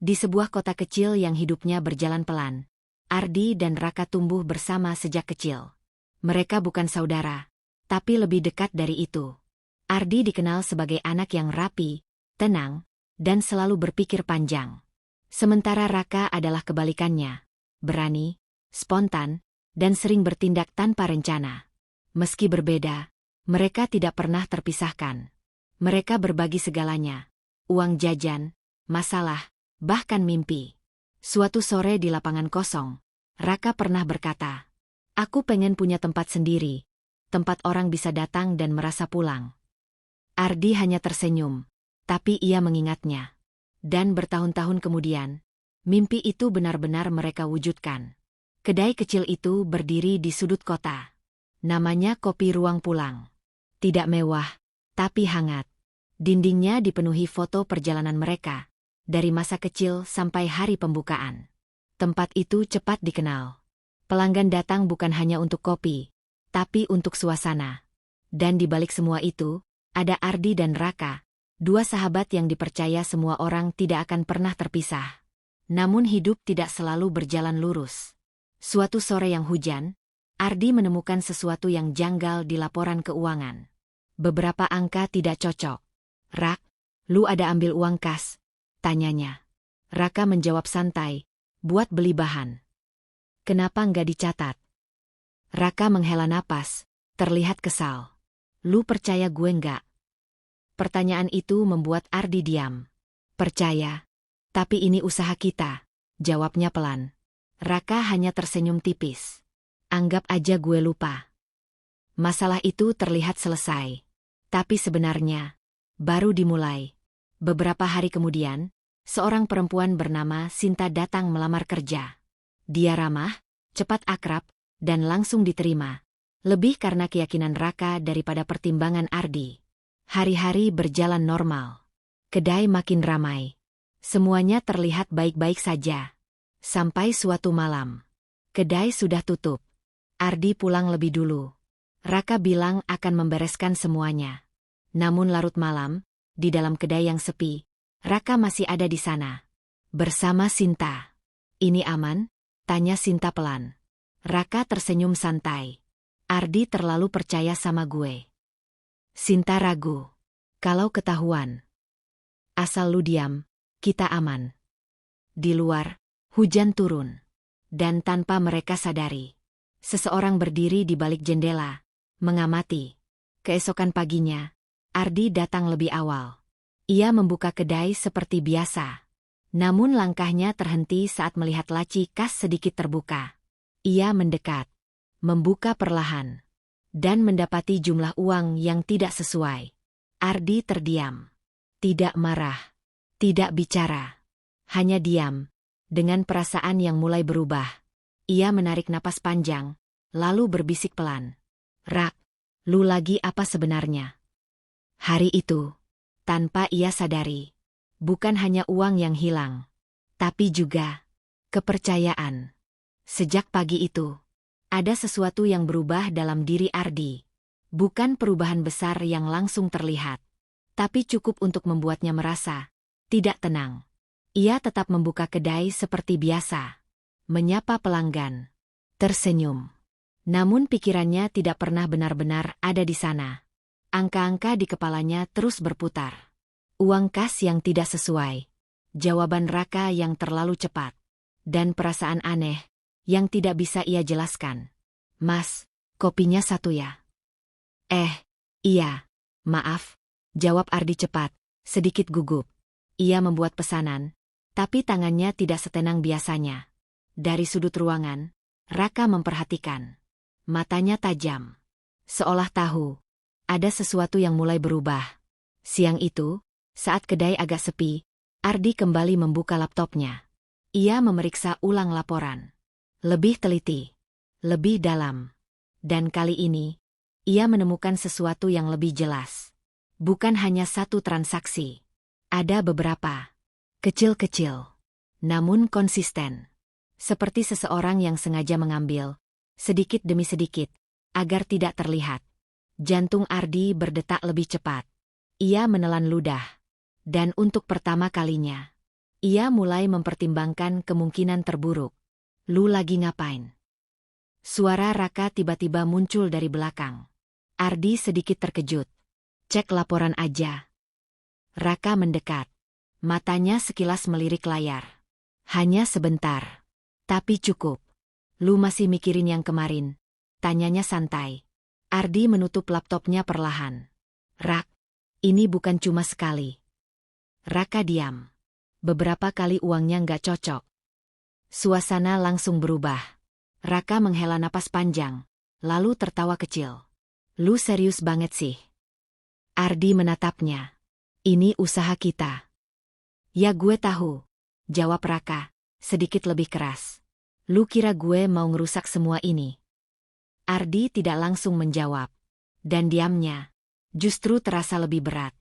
Di sebuah kota kecil yang hidupnya berjalan pelan, Ardi dan Raka tumbuh bersama sejak kecil. Mereka bukan saudara, tapi lebih dekat dari itu. Ardi dikenal sebagai anak yang rapi, tenang, dan selalu berpikir panjang. Sementara Raka adalah kebalikannya, berani, spontan, dan sering bertindak tanpa rencana. Meski berbeda, mereka tidak pernah terpisahkan. Mereka berbagi segalanya, uang jajan, masalah, bahkan mimpi. Suatu sore di lapangan kosong, Raka pernah berkata, "Aku pengen punya tempat sendiri, tempat orang bisa datang dan merasa pulang." Ardi hanya tersenyum, tapi ia mengingatnya. Dan bertahun-tahun kemudian, mimpi itu benar-benar mereka wujudkan. Kedai kecil itu berdiri di sudut kota. Namanya Kopi Ruang Pulang. Tidak mewah, tapi hangat. Dindingnya dipenuhi foto perjalanan mereka, dari masa kecil sampai hari pembukaan. Tempat itu cepat dikenal. Pelanggan datang bukan hanya untuk kopi, tapi untuk suasana. Dan di balik semua itu, ada Ardi dan Raka, dua sahabat yang dipercaya semua orang tidak akan pernah terpisah. Namun hidup tidak selalu berjalan lurus. Suatu sore yang hujan, Ardi menemukan sesuatu yang janggal di laporan keuangan. Beberapa angka tidak cocok. "Rak, lu ada ambil uang kas?" tanyanya. Raka menjawab santai, "Buat beli bahan." "Kenapa nggak dicatat?" Raka menghela napas, terlihat kesal. "Lu percaya gue nggak?" Pertanyaan itu membuat Ardi diam. "Percaya. Tapi ini usaha kita," jawabnya pelan. Raka hanya tersenyum tipis. "Anggap aja gue lupa." Masalah itu terlihat selesai. Tapi sebenarnya, baru dimulai. Beberapa hari kemudian, seorang perempuan bernama Sinta datang melamar kerja. Dia ramah, cepat akrab, dan langsung diterima. Lebih karena keyakinan Raka daripada pertimbangan Ardi. Hari-hari berjalan normal. Kedai makin ramai. Semuanya terlihat baik-baik saja. Sampai suatu malam. Kedai sudah tutup. Ardi pulang lebih dulu. Raka bilang akan membereskan semuanya. Namun larut malam, di dalam kedai yang sepi, Raka masih ada di sana. Bersama Sinta. "Ini aman?" tanya Sinta pelan. Raka tersenyum santai. "Ardi terlalu percaya sama gue." Sinta ragu. "Kalau ketahuan." "Asal lu diam, kita aman." Di luar, hujan turun. Dan tanpa mereka sadari, seseorang berdiri di balik jendela, mengamati. Keesokan paginya, Ardi datang lebih awal. Ia membuka kedai seperti biasa. Namun langkahnya terhenti saat melihat laci kas sedikit terbuka. Ia mendekat, membuka perlahan, dan mendapati jumlah uang yang tidak sesuai. Ardi terdiam. Tidak marah, tidak bicara. Hanya diam, dengan perasaan yang mulai berubah. Ia menarik napas panjang, lalu berbisik pelan. "Rak, lu lagi apa sebenarnya?" Hari itu, tanpa ia sadari, bukan hanya uang yang hilang, tapi juga kepercayaan. Sejak pagi itu, ada sesuatu yang berubah dalam diri Ardi. Bukan perubahan besar yang langsung terlihat, tapi cukup untuk membuatnya merasa tidak tenang. Ia tetap membuka kedai seperti biasa, menyapa pelanggan, tersenyum. Namun pikirannya tidak pernah benar-benar ada di sana. Angka-angka di kepalanya terus berputar. Uang kas yang tidak sesuai, jawaban Raka yang terlalu cepat, dan perasaan aneh yang tidak bisa ia jelaskan. "Mas, kopinya satu ya?" Iya, maaf," jawab Ardi cepat, sedikit gugup. Ia membuat pesanan, tapi tangannya tidak setenang biasanya. Dari sudut ruangan, Raka memperhatikan. Matanya tajam, seolah tahu ada sesuatu yang mulai berubah. Siang itu, saat kedai agak sepi, Ardi kembali membuka laptopnya. Ia memeriksa ulang laporan. Lebih teliti, lebih dalam. Dan kali ini, ia menemukan sesuatu yang lebih jelas. Bukan hanya satu transaksi. Ada beberapa. Kecil-kecil. Namun konsisten. Seperti seseorang yang sengaja mengambil, sedikit demi sedikit, agar tidak terlihat. Jantung Ardi berdetak lebih cepat. Ia menelan ludah. Dan untuk pertama kalinya, Ia mulai mempertimbangkan kemungkinan terburuk. Lu lagi ngapain? Suara Raka tiba-tiba muncul dari belakang. Ardi sedikit terkejut. Cek laporan aja. Raka mendekat. Matanya sekilas melirik layar. Hanya sebentar. Tapi cukup. Lu masih mikirin yang kemarin? Tanyanya santai. Ardi menutup laptopnya perlahan. Rak, ini bukan cuma sekali. Raka diam. Beberapa kali uangnya nggak cocok. Suasana langsung berubah. Raka menghela napas panjang, lalu tertawa kecil. Lu serius banget sih. Ardi menatapnya. Ini usaha kita. Ya gue tahu, jawab Raka, sedikit lebih keras. Lu kira gue mau ngerusak semua ini? Ardi tidak langsung menjawab. Dan diamnya justru terasa lebih berat.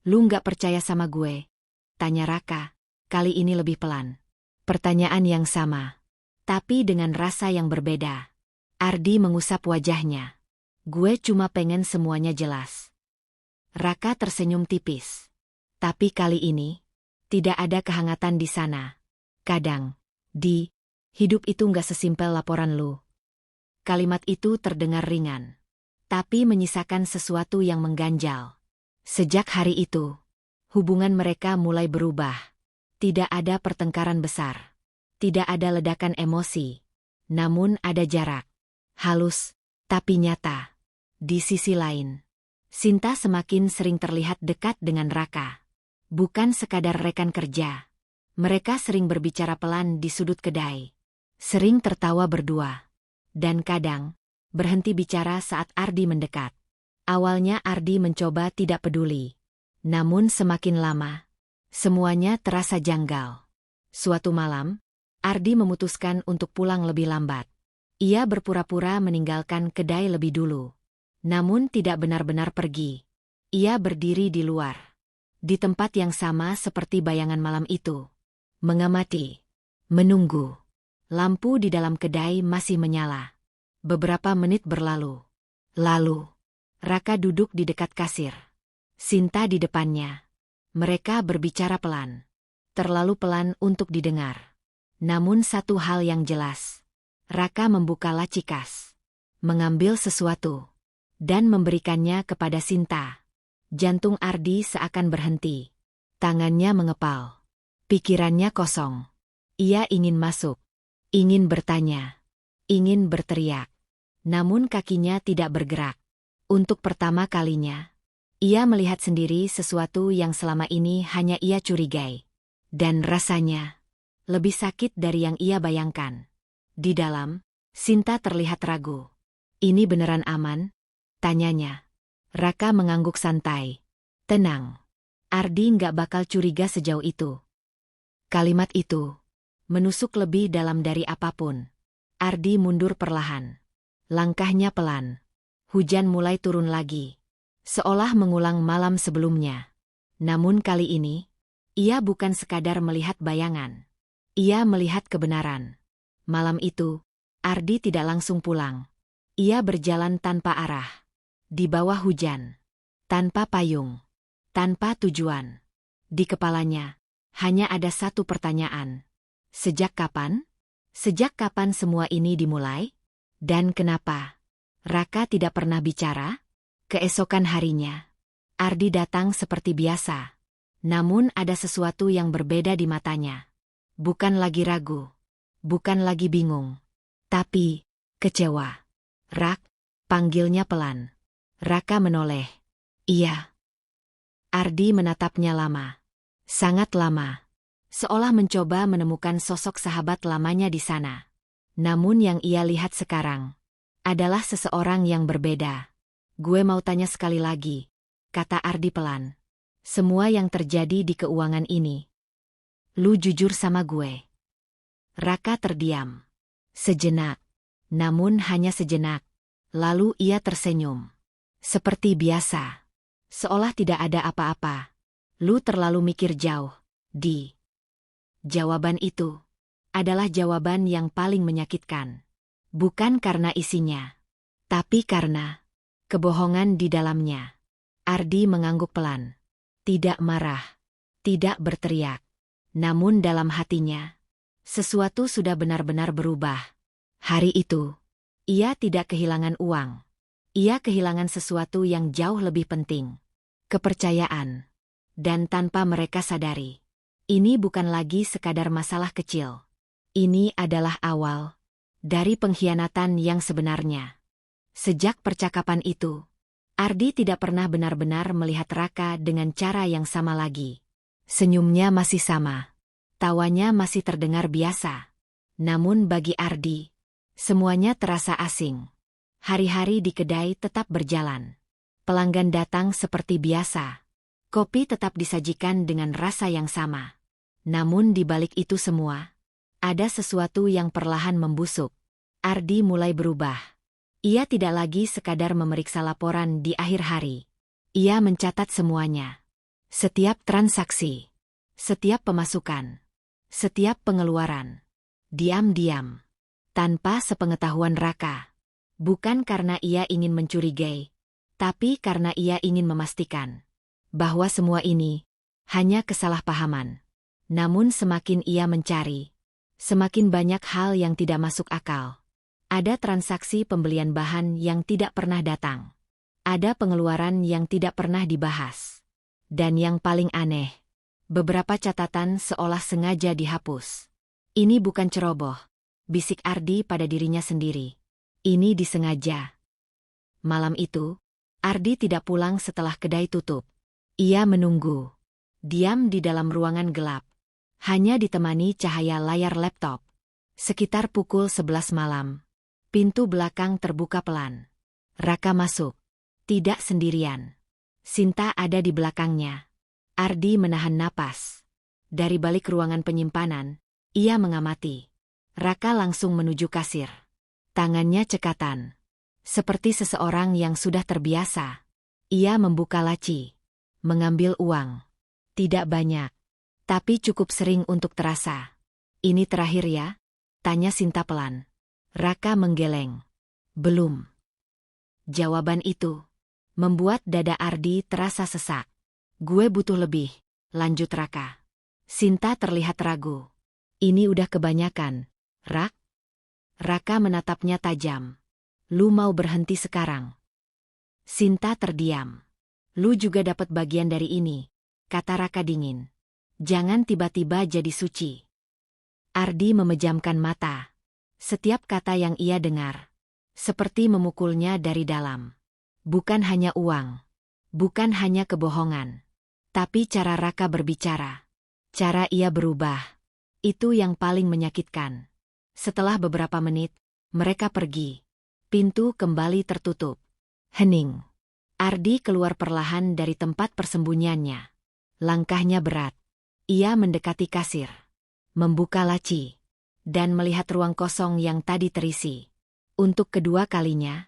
Lu nggak percaya sama gue? Tanya Raka, kali ini lebih pelan. Pertanyaan yang sama, tapi dengan rasa yang berbeda. Ardi mengusap wajahnya. Gue cuma pengen semuanya jelas. Raka tersenyum tipis. Tapi kali ini, tidak ada kehangatan di sana. Kadang, hidup itu nggak sesimpel laporan lu. Kalimat itu terdengar ringan, tapi menyisakan sesuatu yang mengganjal. Sejak hari itu, hubungan mereka mulai berubah. Tidak ada pertengkaran besar. Tidak ada ledakan emosi. Namun ada jarak. Halus, tapi nyata. Di sisi lain, Sinta semakin sering terlihat dekat dengan Raka. Bukan sekadar rekan kerja. Mereka sering berbicara pelan di sudut kedai. Sering tertawa berdua. Dan kadang, berhenti bicara saat Ardi mendekat. Awalnya Ardi mencoba tidak peduli. Namun semakin lama, semuanya terasa janggal. Suatu malam, Ardi memutuskan untuk pulang lebih lambat. Ia berpura-pura meninggalkan kedai lebih dulu. Namun tidak benar-benar pergi. Ia berdiri di luar. Di tempat yang sama seperti bayangan malam itu. Mengamati. Menunggu. Lampu di dalam kedai masih menyala. Beberapa menit berlalu. Lalu, Raka duduk di dekat kasir. Sinta di depannya. Mereka berbicara pelan. Terlalu pelan untuk didengar. Namun satu hal yang jelas. Raka membuka laci kas. Mengambil sesuatu. Dan memberikannya kepada Sinta. Jantung Ardi seakan berhenti. Tangannya mengepal. Pikirannya kosong. Ia ingin masuk. Ingin bertanya. Ingin berteriak. Namun kakinya tidak bergerak. Untuk pertama kalinya, ia melihat sendiri sesuatu yang selama ini hanya ia curigai. Dan rasanya lebih sakit dari yang ia bayangkan. Di dalam, Sinta terlihat ragu. Ini beneran aman? Tanyanya. Raka mengangguk santai. Tenang. Ardi nggak bakal curiga sejauh itu. Kalimat itu menusuk lebih dalam dari apapun. Ardi mundur perlahan. Langkahnya pelan. Hujan mulai turun lagi. Seolah mengulang malam sebelumnya. Namun kali ini, ia bukan sekadar melihat bayangan. Ia melihat kebenaran. Malam itu, Ardi tidak langsung pulang. Ia berjalan tanpa arah. Di bawah hujan. Tanpa payung. Tanpa tujuan. Di kepalanya, hanya ada satu pertanyaan. Sejak kapan? Sejak kapan semua ini dimulai? Dan kenapa? Raka tidak pernah bicara? Keesokan harinya, Ardi datang seperti biasa. Namun ada sesuatu yang berbeda di matanya. Bukan lagi ragu. Bukan lagi bingung. Tapi, kecewa. Rak, panggilnya pelan. Raka menoleh. Iya. Ardi menatapnya lama. Sangat lama. Seolah mencoba menemukan sosok sahabat lamanya di sana. Namun yang ia lihat sekarang adalah seseorang yang berbeda. Gue mau tanya sekali lagi, kata Ardi pelan. Semua yang terjadi di keuangan ini. Lu jujur sama gue. Raka terdiam. Sejenak. Namun hanya sejenak. Lalu ia tersenyum. Seperti biasa. Seolah tidak ada apa-apa. Lu terlalu mikir jauh. Jawaban itu adalah jawaban yang paling menyakitkan. Bukan karena isinya. Tapi karena kebohongan di dalamnya. Ardi mengangguk pelan. Tidak marah. Tidak berteriak. Namun dalam hatinya, sesuatu sudah benar-benar berubah. Hari itu, ia tidak kehilangan uang. Ia kehilangan sesuatu yang jauh lebih penting. Kepercayaan. Dan tanpa mereka sadari, ini bukan lagi sekadar masalah kecil. Ini adalah awal dari pengkhianatan yang sebenarnya. Sejak percakapan itu, Ardi tidak pernah benar-benar melihat Raka dengan cara yang sama lagi. Senyumnya masih sama. Tawanya masih terdengar biasa. Namun bagi Ardi, semuanya terasa asing. Hari-hari di kedai tetap berjalan. Pelanggan datang seperti biasa. Kopi tetap disajikan dengan rasa yang sama. Namun di balik itu semua, ada sesuatu yang perlahan membusuk. Ardi mulai berubah. Ia tidak lagi sekadar memeriksa laporan di akhir hari. Ia mencatat semuanya. Setiap transaksi, setiap pemasukan, setiap pengeluaran. Diam-diam, tanpa sepengetahuan Raka. Bukan karena ia ingin mencurigai, tapi karena ia ingin memastikan bahwa semua ini hanya kesalahpahaman. Namun semakin ia mencari, semakin banyak hal yang tidak masuk akal. Ada transaksi pembelian bahan yang tidak pernah datang. Ada pengeluaran yang tidak pernah dibahas. Dan yang paling aneh, beberapa catatan seolah sengaja dihapus. Ini bukan ceroboh, bisik Ardi pada dirinya sendiri. Ini disengaja. Malam itu, Ardi tidak pulang setelah kedai tutup. Ia menunggu. Diam di dalam ruangan gelap. Hanya ditemani cahaya layar laptop. Sekitar pukul 11 malam. Pintu belakang terbuka pelan. Raka masuk. Tidak sendirian. Sinta ada di belakangnya. Ardi menahan napas. Dari balik ruangan penyimpanan, ia mengamati. Raka langsung menuju kasir. Tangannya cekatan. Seperti seseorang yang sudah terbiasa. Ia membuka laci. Mengambil uang. Tidak banyak. Tapi cukup sering untuk terasa. Ini terakhir ya? Tanya Sinta pelan. Raka menggeleng. Belum. Jawaban itu membuat dada Ardi terasa sesak. Gue butuh lebih, lanjut Raka. Sinta terlihat ragu. Ini udah kebanyakan, Rak? Raka menatapnya tajam. Lu mau berhenti sekarang? Sinta terdiam. Lu juga dapat bagian dari ini, kata Raka dingin. Jangan tiba-tiba jadi suci. Ardi memejamkan mata. Setiap kata yang ia dengar, seperti memukulnya dari dalam. Bukan hanya uang. Bukan hanya kebohongan. Tapi cara Raka berbicara. Cara ia berubah. Itu yang paling menyakitkan. Setelah beberapa menit, mereka pergi. Pintu kembali tertutup. Hening. Ardi keluar perlahan dari tempat persembunyiannya. Langkahnya berat. Ia mendekati kasir. Membuka laci. Dan melihat ruang kosong yang tadi terisi. Untuk kedua kalinya,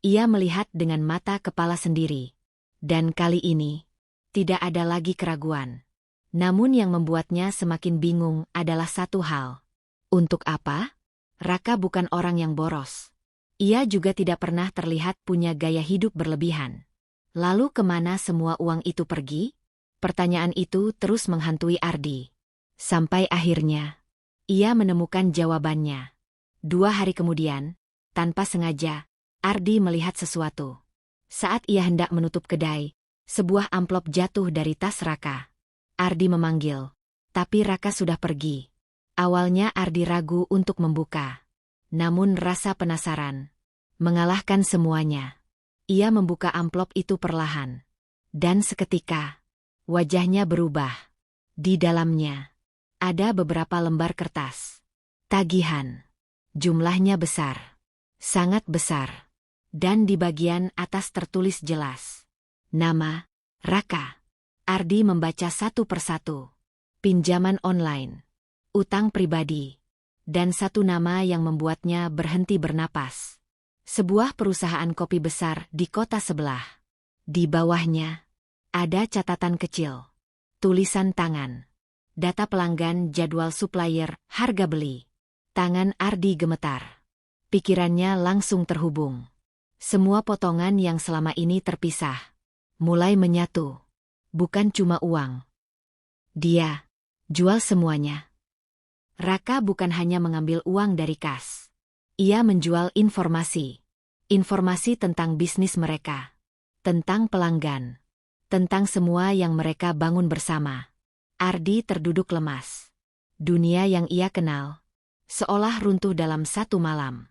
ia melihat dengan mata kepala sendiri. Dan kali ini, tidak ada lagi keraguan. Namun yang membuatnya semakin bingung adalah satu hal. Untuk apa? Raka bukan orang yang boros. Ia juga tidak pernah terlihat punya gaya hidup berlebihan. Lalu kemana semua uang itu pergi? Pertanyaan itu terus menghantui Ardi. Sampai akhirnya, ia menemukan jawabannya. 2 hari kemudian, tanpa sengaja, Ardi melihat sesuatu. Saat ia hendak menutup kedai, sebuah amplop jatuh dari tas Raka. Ardi memanggil, tapi Raka sudah pergi. Awalnya Ardi ragu untuk membuka. Namun rasa penasaran mengalahkan semuanya. Ia membuka amplop itu perlahan. Dan seketika, wajahnya berubah. Di dalamnya, ada beberapa lembar kertas. Tagihan. Jumlahnya besar. Sangat besar. Dan di bagian atas tertulis jelas. Nama, Raka. Ardi membaca satu persatu. Pinjaman online. Utang pribadi. Dan satu nama yang membuatnya berhenti bernapas. Sebuah perusahaan kopi besar di kota sebelah. Di bawahnya, ada catatan kecil. Tulisan tangan. Data pelanggan, jadwal supplier, harga beli. Tangan Ardi gemetar. Pikirannya langsung terhubung. Semua potongan yang selama ini terpisah mulai menyatu. Bukan cuma uang. Dia Jual semuanya. Raka bukan hanya mengambil uang dari kas. Ia menjual informasi. Informasi tentang bisnis mereka. Tentang pelanggan. Tentang semua yang mereka bangun bersama. Ardi terduduk lemas. Dunia yang ia kenal seolah runtuh dalam satu malam.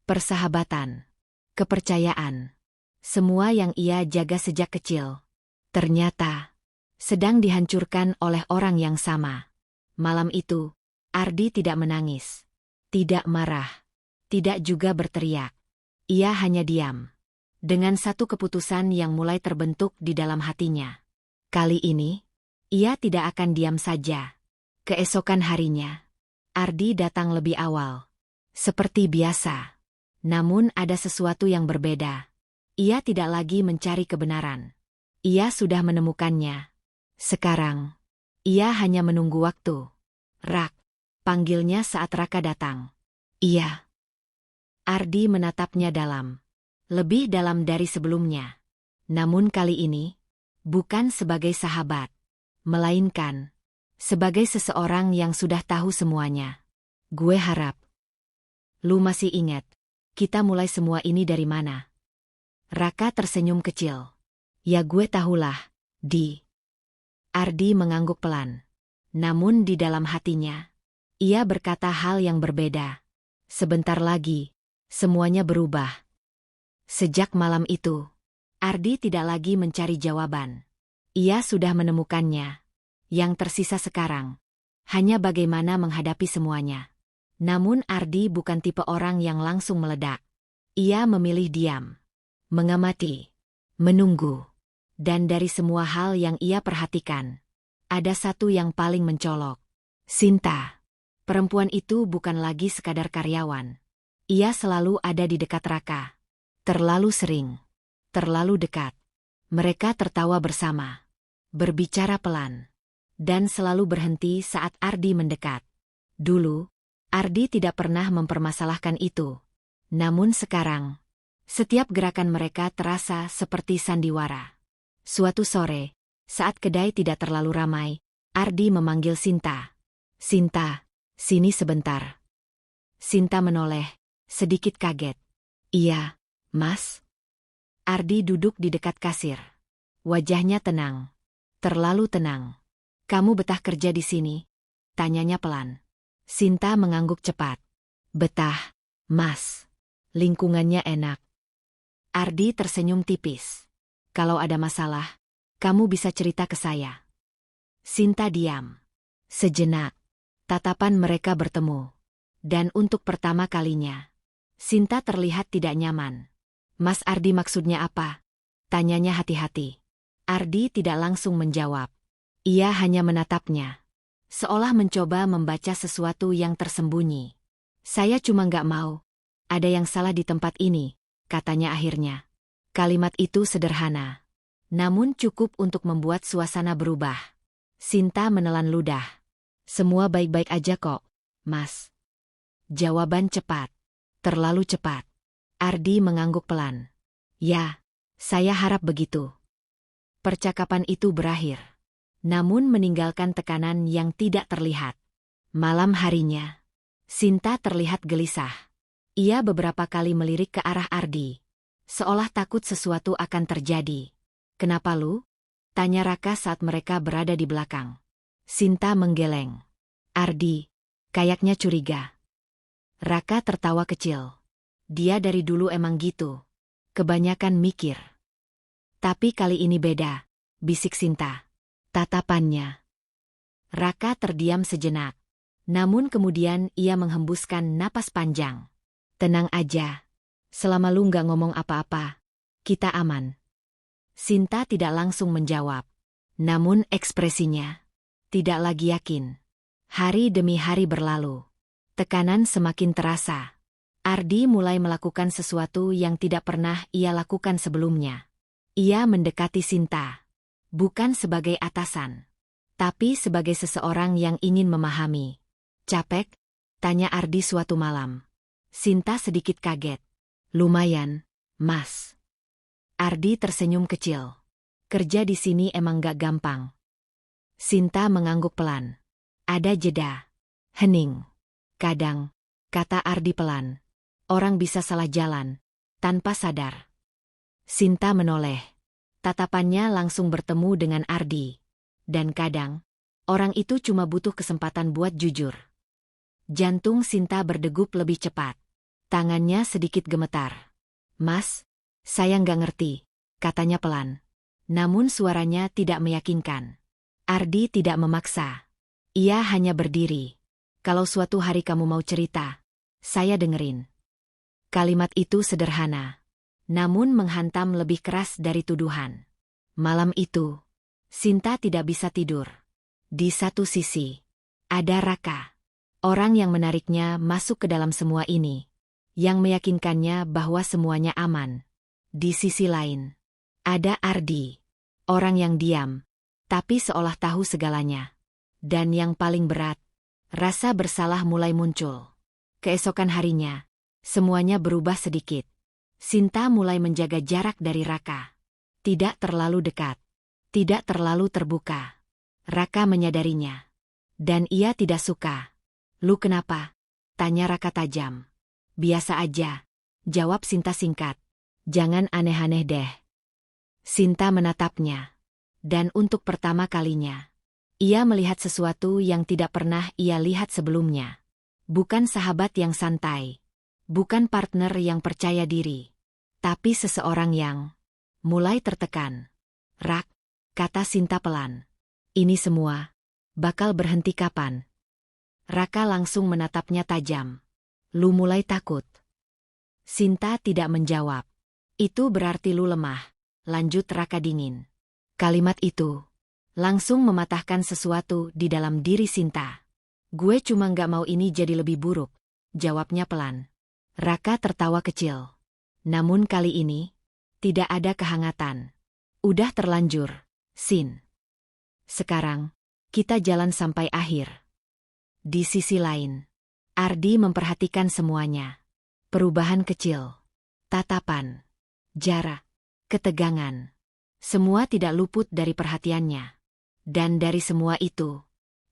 Persahabatan. Kepercayaan. Semua yang ia jaga sejak kecil. Ternyata sedang dihancurkan oleh orang yang sama. Malam itu, Ardi tidak menangis. Tidak marah. Tidak juga berteriak. Ia hanya diam. Dengan satu keputusan yang mulai terbentuk di dalam hatinya. Kali ini, ia tidak akan diam saja. Keesokan harinya, Ardi datang lebih awal. Seperti biasa. Namun ada sesuatu yang berbeda. Ia tidak lagi mencari kebenaran. Ia sudah menemukannya. Sekarang, ia hanya menunggu waktu. Rak, panggilnya saat Raka datang. Iya. Ardi menatapnya dalam. Lebih dalam dari sebelumnya. Namun kali ini, bukan sebagai sahabat. Melainkan, sebagai seseorang yang sudah tahu semuanya. Gue harap lu masih ingat, kita mulai semua ini dari mana? Raka tersenyum kecil. Ya gue tahulah, Di. Ardi mengangguk pelan. Namun di dalam hatinya, ia berkata hal yang berbeda. Sebentar lagi, semuanya berubah. Sejak malam itu, Ardi tidak lagi mencari jawaban. Ia sudah menemukannya. Yang tersisa sekarang, hanya bagaimana menghadapi semuanya. Namun Ardi bukan tipe orang yang langsung meledak. Ia memilih diam. Mengamati. Menunggu. Dan dari semua hal yang ia perhatikan, ada satu yang paling mencolok. Sinta. Perempuan itu bukan lagi sekadar karyawan. Ia selalu ada di dekat Raka. Terlalu sering. Terlalu dekat. Mereka tertawa bersama. Berbicara pelan. Dan selalu berhenti saat Ardi mendekat. Dulu, Ardi tidak pernah mempermasalahkan itu. Namun sekarang, setiap gerakan mereka terasa seperti sandiwara. Suatu sore, saat kedai tidak terlalu ramai, Ardi memanggil Sinta. Sinta, sini sebentar. Sinta menoleh, sedikit kaget. Iya, Mas. Ardi duduk di dekat kasir. Wajahnya tenang. Terlalu tenang. Kamu betah kerja di sini? Tanyanya pelan. Sinta mengangguk cepat. Betah, Mas. Lingkungannya enak. Ardi tersenyum tipis. Kalau ada masalah, kamu bisa cerita ke saya. Sinta diam. Sejenak, tatapan mereka bertemu. Dan untuk pertama kalinya, Sinta terlihat tidak nyaman. Mas Ardi maksudnya apa? Tanyanya hati-hati. Ardi tidak langsung menjawab. Ia hanya menatapnya. Seolah mencoba membaca sesuatu yang tersembunyi. Saya cuma nggak mau. Ada yang salah di tempat ini, katanya akhirnya. Kalimat itu sederhana. Namun cukup untuk membuat suasana berubah. Sinta menelan ludah. Semua baik-baik aja kok, Mas. Jawaban cepat. Terlalu cepat. Ardi mengangguk pelan. Ya, saya harap begitu. Percakapan itu berakhir. Namun meninggalkan tekanan yang tidak terlihat. Malam harinya, Sinta terlihat gelisah. Ia beberapa kali melirik ke arah Ardi. Seolah takut sesuatu akan terjadi. Kenapa lu? Tanya Raka saat mereka berada di belakang. Sinta menggeleng. Ardi, kayaknya curiga. Raka tertawa kecil. Dia dari dulu emang gitu. Kebanyakan mikir. Tapi kali ini beda, bisik Sinta. Tatapannya. Raka terdiam sejenak. Namun kemudian ia menghembuskan napas panjang. Tenang aja. Selama lu nggak ngomong apa-apa, kita aman. Sinta tidak langsung menjawab. Namun ekspresinya tidak lagi yakin. Hari demi hari berlalu. Tekanan semakin terasa. Ardi mulai melakukan sesuatu yang tidak pernah ia lakukan sebelumnya. Ia mendekati Sinta. Bukan sebagai atasan, tapi sebagai seseorang yang ingin memahami. Capek? Tanya Ardi suatu malam. Sinta sedikit kaget. Lumayan, Mas. Ardi tersenyum kecil. Kerja di sini emang gak gampang. Sinta mengangguk pelan. Ada jeda. Hening. Kadang, kata Ardi pelan, orang bisa salah jalan, tanpa sadar. Sinta menoleh. Tatapannya langsung bertemu dengan Ardi. Dan kadang, orang itu cuma butuh kesempatan buat jujur. Jantung Sinta berdegup lebih cepat. Tangannya sedikit gemetar. Mas, saya nggak ngerti, katanya pelan. Namun suaranya tidak meyakinkan. Ardi tidak memaksa. Ia hanya berdiri. Kalau suatu hari kamu mau cerita, saya dengerin. Kalimat itu sederhana, namun menghantam lebih keras dari tuduhan. Malam itu, Sinta tidak bisa tidur. Di satu sisi, ada Raka. Orang yang menariknya masuk ke dalam semua ini. Yang meyakinkannya bahwa semuanya aman. Di sisi lain, ada Ardi. Orang yang diam, tapi seolah tahu segalanya. Dan yang paling berat, rasa bersalah mulai muncul. Keesokan harinya, semuanya berubah sedikit. Sinta mulai menjaga jarak dari Raka. Tidak terlalu dekat. Tidak terlalu terbuka. Raka menyadarinya. Dan ia tidak suka. Lu kenapa? Tanya Raka tajam. Biasa aja. Jawab Sinta singkat. Jangan aneh-aneh deh. Sinta menatapnya. Dan untuk pertama kalinya, ia melihat sesuatu yang tidak pernah ia lihat sebelumnya. Bukan sahabat yang santai. Bukan partner yang percaya diri. Tapi seseorang yang mulai tertekan. Rak, kata Sinta pelan. Ini semua bakal berhenti kapan? Raka langsung menatapnya tajam. Lu mulai takut. Sinta tidak menjawab. Itu berarti lu lemah, lanjut Raka dingin. Kalimat itu langsung mematahkan sesuatu di dalam diri Sinta. Gue cuma nggak mau ini jadi lebih buruk, jawabnya pelan. Raka tertawa kecil. Namun kali ini, tidak ada kehangatan. Udah terlanjur, Sin. Sekarang, kita jalan sampai akhir. Di sisi lain, Ardi memperhatikan semuanya. Perubahan kecil, tatapan, jarak, ketegangan. Semua tidak luput dari perhatiannya. Dan dari semua itu,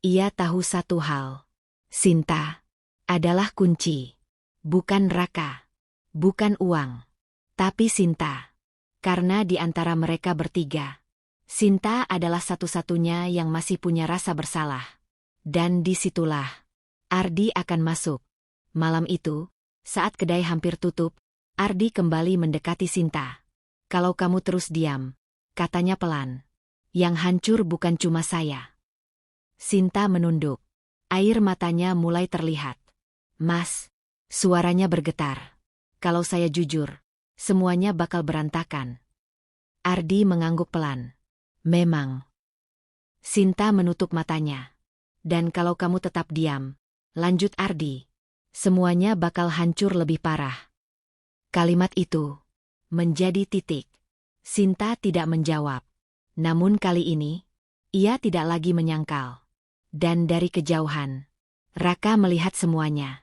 ia tahu satu hal. Sinta adalah kunci. Bukan Raka. Bukan uang. Tapi Sinta. Karena di antara mereka bertiga, Sinta adalah satu-satunya yang masih punya rasa bersalah. Dan disitulah Ardi akan masuk. Malam itu, saat kedai hampir tutup, Ardi kembali mendekati Sinta. Kalau kamu terus diam, katanya pelan. Yang hancur bukan cuma saya. Sinta menunduk. Air matanya mulai terlihat. Mas, suaranya bergetar. Kalau saya jujur, semuanya bakal berantakan. Ardi mengangguk pelan. Memang. Sinta menutup matanya. Dan kalau kamu tetap diam, lanjut Ardi, semuanya bakal hancur lebih parah. Kalimat itu menjadi titik. Sinta tidak menjawab. Namun kali ini, ia tidak lagi menyangkal. Dan dari kejauhan, Raka melihat semuanya.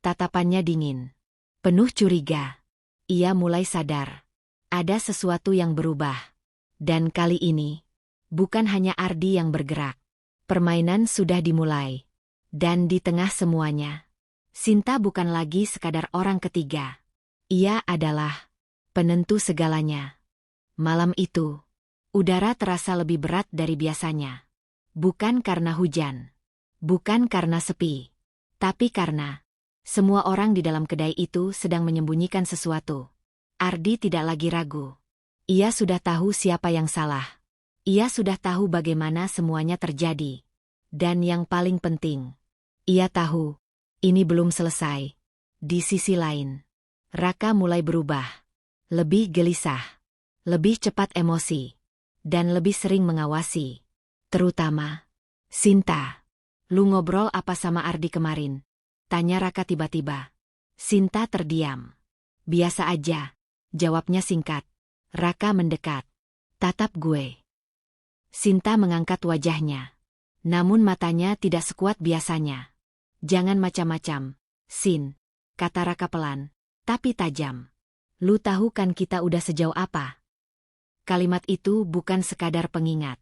Tatapannya dingin. Penuh curiga. Ia mulai sadar. Ada sesuatu yang berubah. Dan kali ini, bukan hanya Ardi yang bergerak. Permainan sudah dimulai. Dan di tengah semuanya, Sinta bukan lagi sekadar orang ketiga. Ia adalah penentu segalanya. Malam itu, udara terasa lebih berat dari biasanya. Bukan karena hujan. Bukan karena sepi. Tapi karena semua orang di dalam kedai itu sedang menyembunyikan sesuatu. Ardi tidak lagi ragu. Ia sudah tahu siapa yang salah. Ia sudah tahu bagaimana semuanya terjadi. Dan yang paling penting, ia tahu, ini belum selesai. Di sisi lain, Raka mulai berubah. Lebih gelisah. Lebih cepat emosi. Dan lebih sering mengawasi. Terutama, Sinta. Lu ngobrol apa sama Ardi kemarin? Tanya Raka tiba-tiba. Sinta terdiam. Biasa aja. Jawabnya singkat. Raka mendekat. Tatap gue. Sinta mengangkat wajahnya. Namun matanya tidak sekuat biasanya. Jangan macam-macam, Sin. Kata Raka pelan, tapi tajam. Lu tahu kan kita udah sejauh apa? Kalimat itu bukan sekadar pengingat.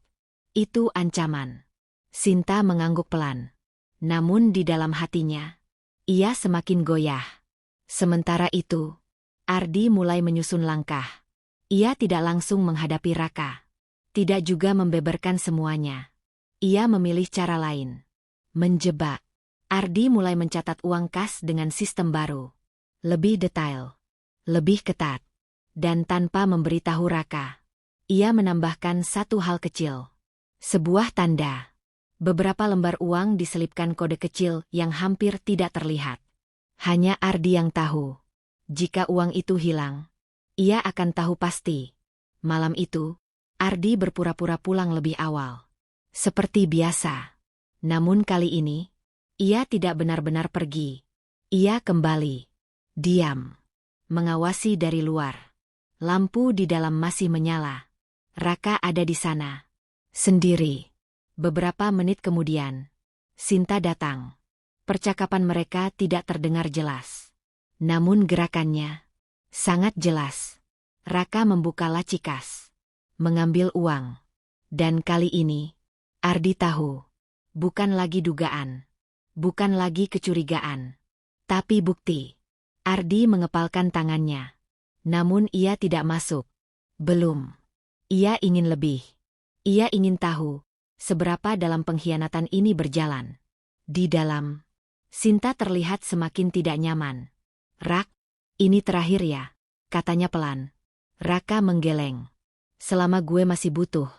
Itu ancaman. Sinta mengangguk pelan. Namun di dalam hatinya, ia semakin goyah. Sementara itu, Ardi mulai menyusun langkah. Ia tidak langsung menghadapi Raka. Tidak juga membeberkan semuanya. Ia memilih cara lain. Menjebak. Ardi mulai mencatat uang kas dengan sistem baru. Lebih detail. Lebih ketat. Dan tanpa memberitahu Raka. Ia menambahkan satu hal kecil. Sebuah tanda. Beberapa lembar uang diselipkan kode kecil yang hampir tidak terlihat. Hanya Ardi yang tahu. Jika uang itu hilang, ia akan tahu pasti. Malam itu, Ardi berpura-pura pulang lebih awal. Seperti biasa. Namun kali ini, ia tidak benar-benar pergi. Ia kembali. Diam. Mengawasi dari luar. Lampu di dalam masih menyala. Raka ada di sana. Sendiri. Beberapa menit kemudian, Sinta datang. Percakapan mereka tidak terdengar jelas. Namun gerakannya sangat jelas. Raka membuka laci kas. Mengambil uang. Dan kali ini, Ardi tahu. Bukan lagi dugaan. Bukan lagi kecurigaan. Tapi bukti. Ardi mengepalkan tangannya. Namun ia tidak masuk. Belum. Ia ingin lebih. Ia ingin tahu seberapa dalam pengkhianatan ini berjalan. Di dalam, Sinta terlihat semakin tidak nyaman. Rak, ini terakhir ya, katanya pelan. Raka menggeleng. Selama gue masih butuh,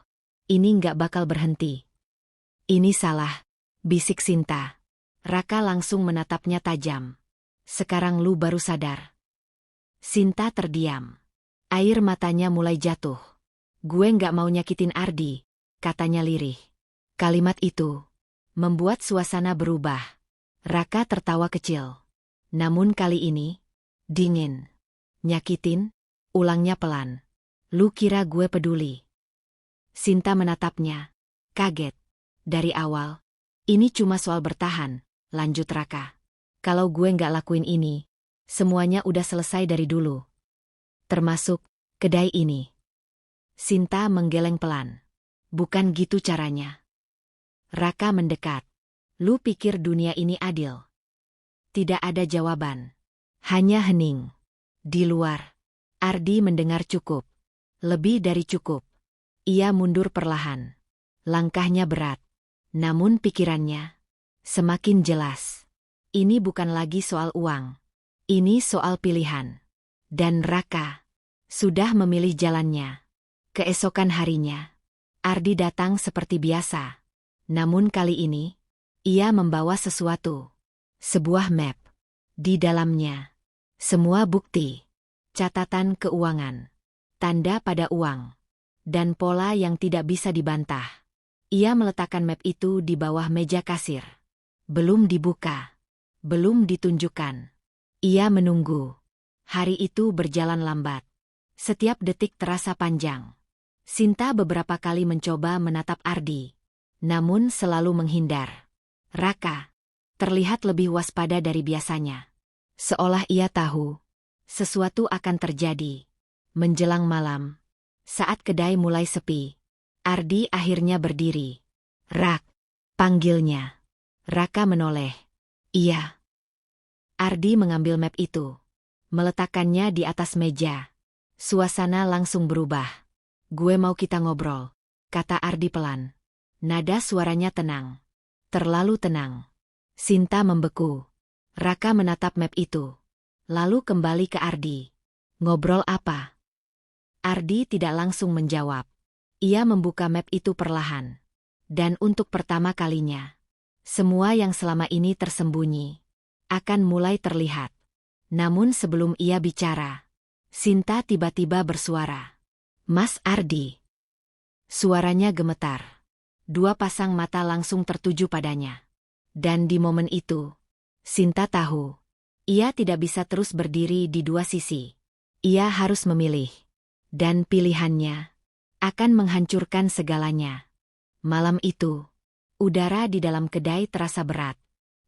ini nggak bakal berhenti. Ini salah, bisik Sinta. Raka langsung menatapnya tajam. Sekarang lu baru sadar. Sinta terdiam. Air matanya mulai jatuh. Gue nggak mau nyakitin Ardi, katanya lirih. Kalimat itu membuat suasana berubah. Raka tertawa kecil. Namun kali ini, dingin. Nyakitin? Ulangnya pelan. Lu kira gue peduli? Sinta menatapnya. Kaget. Dari awal, ini cuma soal bertahan, lanjut Raka. Kalau gue nggak lakuin ini, semuanya udah selesai dari dulu. Termasuk kedai ini. Sinta menggeleng pelan. Bukan gitu caranya. Raka mendekat. Lu pikir dunia ini adil? Tidak ada jawaban. Hanya hening. Di luar, Ardi mendengar cukup. Lebih dari cukup. Ia mundur perlahan. Langkahnya berat. Namun pikirannya semakin jelas. Ini bukan lagi soal uang. Ini soal pilihan. Dan Raka sudah memilih jalannya. Keesokan harinya, Ardi datang seperti biasa. Namun kali ini, ia membawa sesuatu. Sebuah map. Di dalamnya, semua bukti. Catatan keuangan. Tanda pada uang. Dan pola yang tidak bisa dibantah. Ia meletakkan map itu di bawah meja kasir. Belum dibuka. Belum ditunjukkan. Ia menunggu. Hari itu berjalan lambat. Setiap detik terasa panjang. Sinta beberapa kali mencoba menatap Ardi. Namun selalu menghindar. Raka terlihat lebih waspada dari biasanya. Seolah ia tahu sesuatu akan terjadi. Menjelang malam, saat kedai mulai sepi, Ardi akhirnya berdiri. Rak, panggilnya. Raka menoleh. Iya. Ardi mengambil map itu. Meletakkannya di atas meja. Suasana langsung berubah. Gue mau kita ngobrol, kata Ardi pelan. Nada suaranya tenang. Terlalu tenang. Sinta membeku. Raka menatap map itu. Lalu kembali ke Ardi. Ngobrol apa? Ardi tidak langsung menjawab. Ia membuka map itu perlahan. Dan untuk pertama kalinya, semua yang selama ini tersembunyi akan mulai terlihat. Namun sebelum ia bicara, Sinta tiba-tiba bersuara. Mas Ardi. Suaranya gemetar. Dua pasang mata langsung tertuju padanya. Dan di momen itu, Sinta tahu, ia tidak bisa terus berdiri di dua sisi. Ia harus memilih. Dan pilihannya akan menghancurkan segalanya. Malam itu, udara di dalam kedai terasa berat.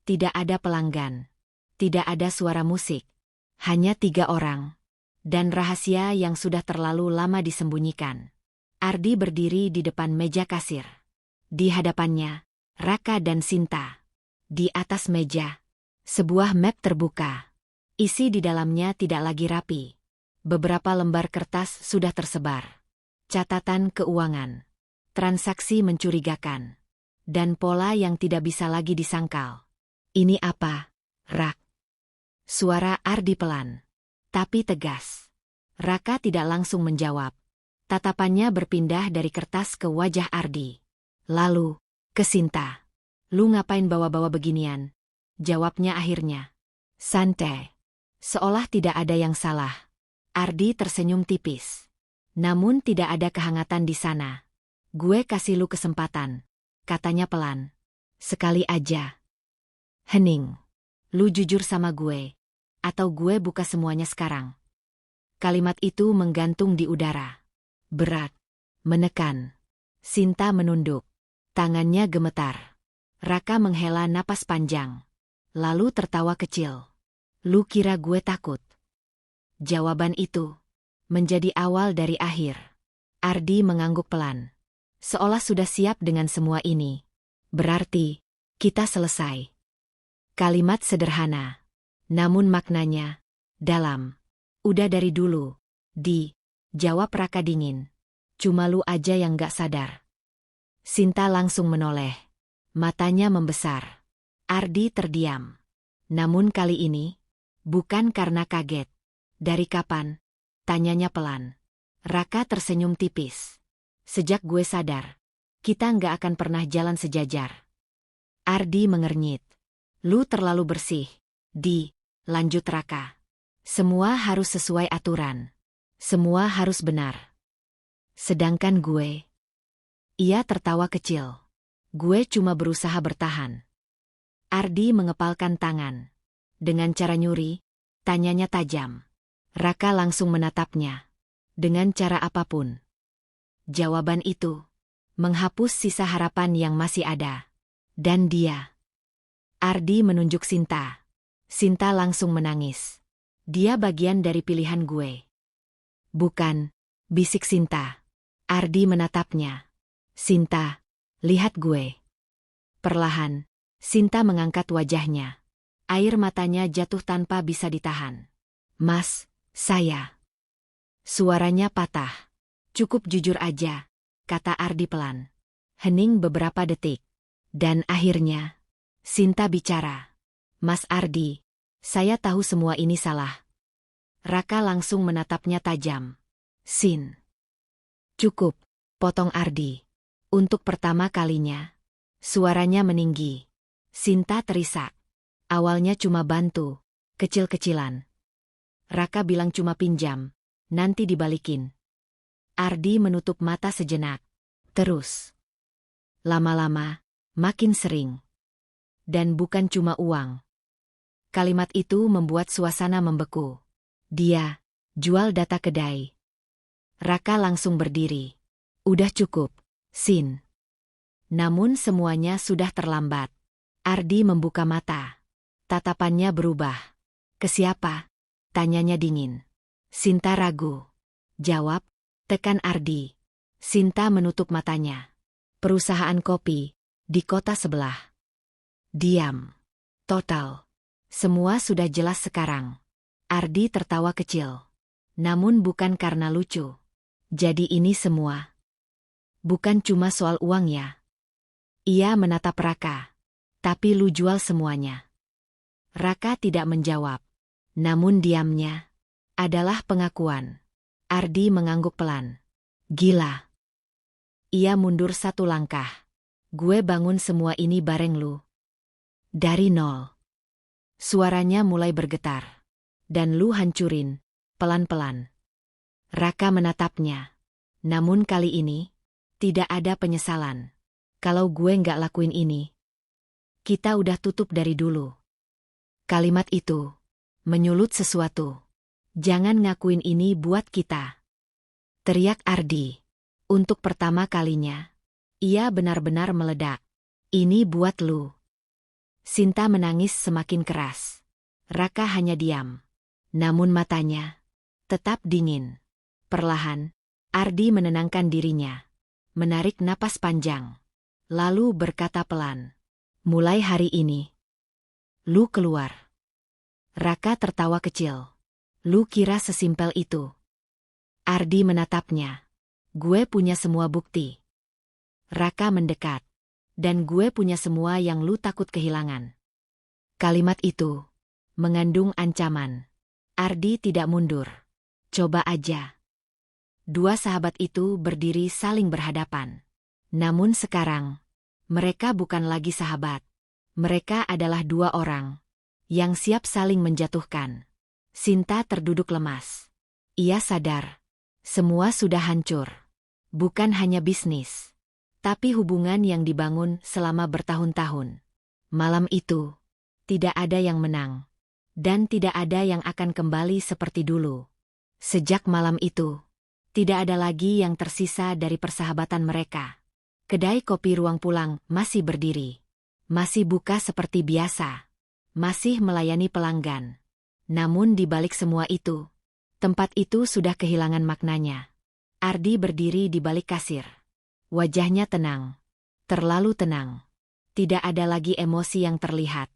Tidak ada pelanggan. Tidak ada suara musik. Hanya 3 orang. Dan rahasia yang sudah terlalu lama disembunyikan. Ardi berdiri di depan meja kasir. Di hadapannya, Raka dan Sinta. Di atas meja, sebuah map terbuka. Isi di dalamnya tidak lagi rapi. Beberapa lembar kertas sudah tersebar. Catatan keuangan, transaksi mencurigakan, dan pola yang tidak bisa lagi disangkal. Ini apa, Rak? Suara Ardi pelan, tapi tegas. Raka tidak langsung menjawab. Tatapannya berpindah dari kertas ke wajah Ardi. Lalu, ke Sinta. Lu ngapain bawa-bawa beginian? Jawabnya akhirnya. Santai. Seolah tidak ada yang salah. Ardi tersenyum tipis. Namun tidak ada kehangatan di sana. Gue kasih lu kesempatan, katanya pelan. Sekali aja. Hening. Lu jujur sama gue. Atau gue buka semuanya sekarang. Kalimat itu menggantung di udara. Berat. Menekan. Sinta menunduk. Tangannya gemetar. Raka menghela napas panjang. Lalu tertawa kecil. Lu kira gue takut? Jawaban itu menjadi awal dari akhir. Ardi mengangguk pelan. Seolah sudah siap dengan semua ini. Berarti, kita selesai. Kalimat sederhana. Namun maknanya dalam. Udah dari dulu. Jawab Raka dingin. Cuma lu aja yang gak sadar. Sinta langsung menoleh. Matanya membesar. Ardi terdiam. Namun kali ini, bukan karena kaget. Dari kapan? Tanyanya pelan. Raka tersenyum tipis. Sejak gue sadar, kita nggak akan pernah jalan sejajar. Ardi mengernyit. Lu terlalu bersih. Lanjut Raka. Semua harus sesuai aturan. Semua harus benar. Sedangkan gue. Ia tertawa kecil. Gue cuma berusaha bertahan. Ardi mengepalkan tangan. Dengan cara nyuri, tanyanya tajam. Raka langsung menatapnya. Dengan cara apapun. Jawaban itu menghapus sisa harapan yang masih ada. Dan dia. Ardi menunjuk Sinta. Sinta langsung menangis. Dia bagian dari pilihan gue. Bukan, bisik Sinta. Ardi menatapnya. Sinta, lihat gue. Perlahan, Sinta mengangkat wajahnya. Air matanya jatuh tanpa bisa ditahan. Mas, saya. Suaranya patah. Cukup jujur aja, kata Ardi pelan. Hening beberapa detik. Dan akhirnya, Sinta bicara. Mas Ardi, saya tahu semua ini salah. Raka langsung menatapnya tajam. Cukup, potong Ardi. Untuk pertama kalinya, suaranya meninggi. Sinta terisak. Awalnya cuma bantu, kecil-kecilan. Raka bilang cuma pinjam, nanti dibalikin. Ardi menutup mata sejenak. Terus. Lama-lama, makin sering. Dan bukan cuma uang. Kalimat itu membuat suasana membeku. Dia jual data kedai. Raka langsung berdiri. Udah cukup, Sin. Namun semuanya sudah terlambat. Ardi membuka mata. Tatapannya berubah. Ke siapa? Tanyanya dingin. Sinta ragu. Jawab, tekan Ardi. Sinta menutup matanya. Perusahaan kopi, di kota sebelah. Diam. Total. Semua sudah jelas sekarang. Ardi tertawa kecil. Namun bukan karena lucu. Jadi ini semua. Bukan cuma soal uang ya. Ia menatap Raka. Tapi lu jual semuanya. Raka tidak menjawab. Namun diamnya adalah pengakuan. Ardi mengangguk pelan. Gila. Ia mundur satu langkah. Gue bangun semua ini bareng lu. Dari nol. Suaranya mulai bergetar. Dan lu hancurin, pelan-pelan. Raka menatapnya. Namun kali ini, tidak ada penyesalan. Kalau gue nggak lakuin ini, kita udah tutup dari dulu. Kalimat itu menyulut sesuatu. Jangan ngakuin ini buat kita. Teriak Ardi. Untuk pertama kalinya, ia benar-benar meledak. Ini buat lu. Sinta menangis semakin keras. Raka hanya diam. Namun matanya tetap dingin. Perlahan, Ardi menenangkan dirinya. Menarik napas panjang. Lalu berkata pelan. Mulai hari ini, Lu keluar. Raka tertawa kecil. Lu kira sesimpel itu? Ardi menatapnya. Gue punya semua bukti. Raka mendekat. Dan gue punya semua yang lu takut kehilangan. Kalimat itu mengandung ancaman. Ardi tidak mundur. Coba aja. Dua sahabat itu berdiri saling berhadapan. Namun sekarang, mereka bukan lagi sahabat. Mereka adalah dua orang yang siap saling menjatuhkan. Sinta terduduk lemas. Ia sadar, semua sudah hancur. Bukan hanya bisnis, tapi hubungan yang dibangun selama bertahun-tahun. Malam itu, tidak ada yang menang. Dan tidak ada yang akan kembali seperti dulu. Sejak malam itu, tidak ada lagi yang tersisa dari persahabatan mereka. Kedai kopi Ruang Pulang masih berdiri. Masih buka seperti biasa. Masih melayani pelanggan. Namun di balik semua itu, tempat itu sudah kehilangan maknanya. Ardi berdiri di balik kasir. Wajahnya tenang. Terlalu tenang. Tidak ada lagi emosi yang terlihat.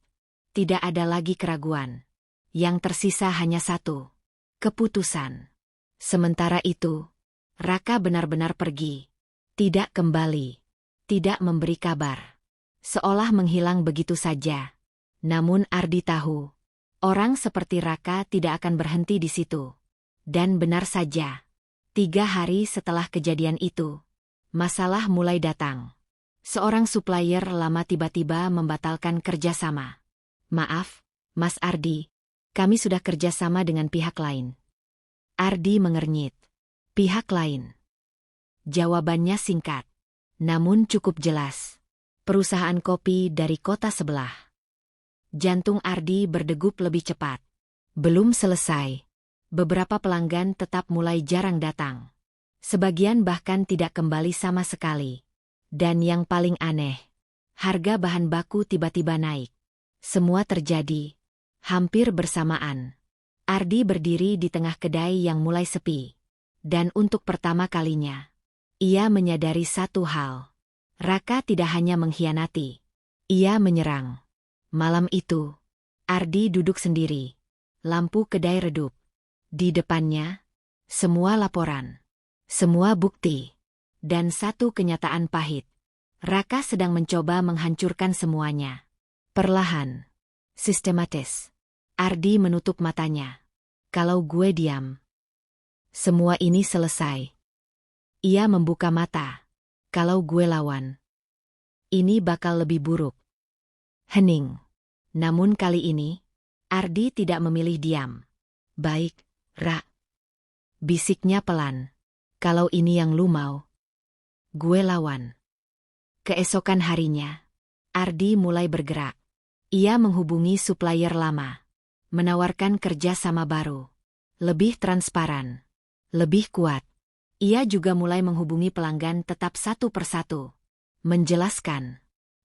Tidak ada lagi keraguan. Yang tersisa hanya satu. Keputusan. Sementara itu, Raka benar-benar pergi. Tidak kembali. Tidak memberi kabar. Seolah menghilang begitu saja. Namun Ardi tahu, orang seperti Raka tidak akan berhenti di situ. Dan benar saja, 3 hari setelah kejadian itu, masalah mulai datang. Seorang supplier lama tiba-tiba membatalkan kerjasama. Maaf, Mas Ardi, kami sudah kerjasama dengan pihak lain. Ardi mengernyit. Pihak lain. Jawabannya singkat, namun cukup jelas. Perusahaan kopi dari kota sebelah. Jantung Ardi berdegup lebih cepat. Belum selesai. Beberapa pelanggan tetap mulai jarang datang. Sebagian bahkan tidak kembali sama sekali. Dan yang paling aneh, harga bahan baku tiba-tiba naik. Semua terjadi hampir bersamaan. Ardi berdiri di tengah kedai yang mulai sepi. Dan untuk pertama kalinya, ia menyadari satu hal. Raka tidak hanya mengkhianati. Ia menyerang. Malam itu, Ardi duduk sendiri. Lampu kedai redup. Di depannya, semua laporan. Semua bukti. Dan satu kenyataan pahit. Raka sedang mencoba menghancurkan semuanya. Perlahan. Sistematis. Ardi menutup matanya. Kalau gue diam, semua ini selesai. Ia membuka mata. Kalau gue lawan, ini bakal lebih buruk. Hening. Namun kali ini, Ardi tidak memilih diam. Baik, Ra. Bisiknya pelan. Kalau ini yang lu mau, gue lawan. Keesokan harinya, Ardi mulai bergerak. Ia menghubungi supplier lama. Menawarkan kerja sama baru. Lebih transparan. Lebih kuat. Ia juga mulai menghubungi pelanggan tetap satu persatu. Menjelaskan.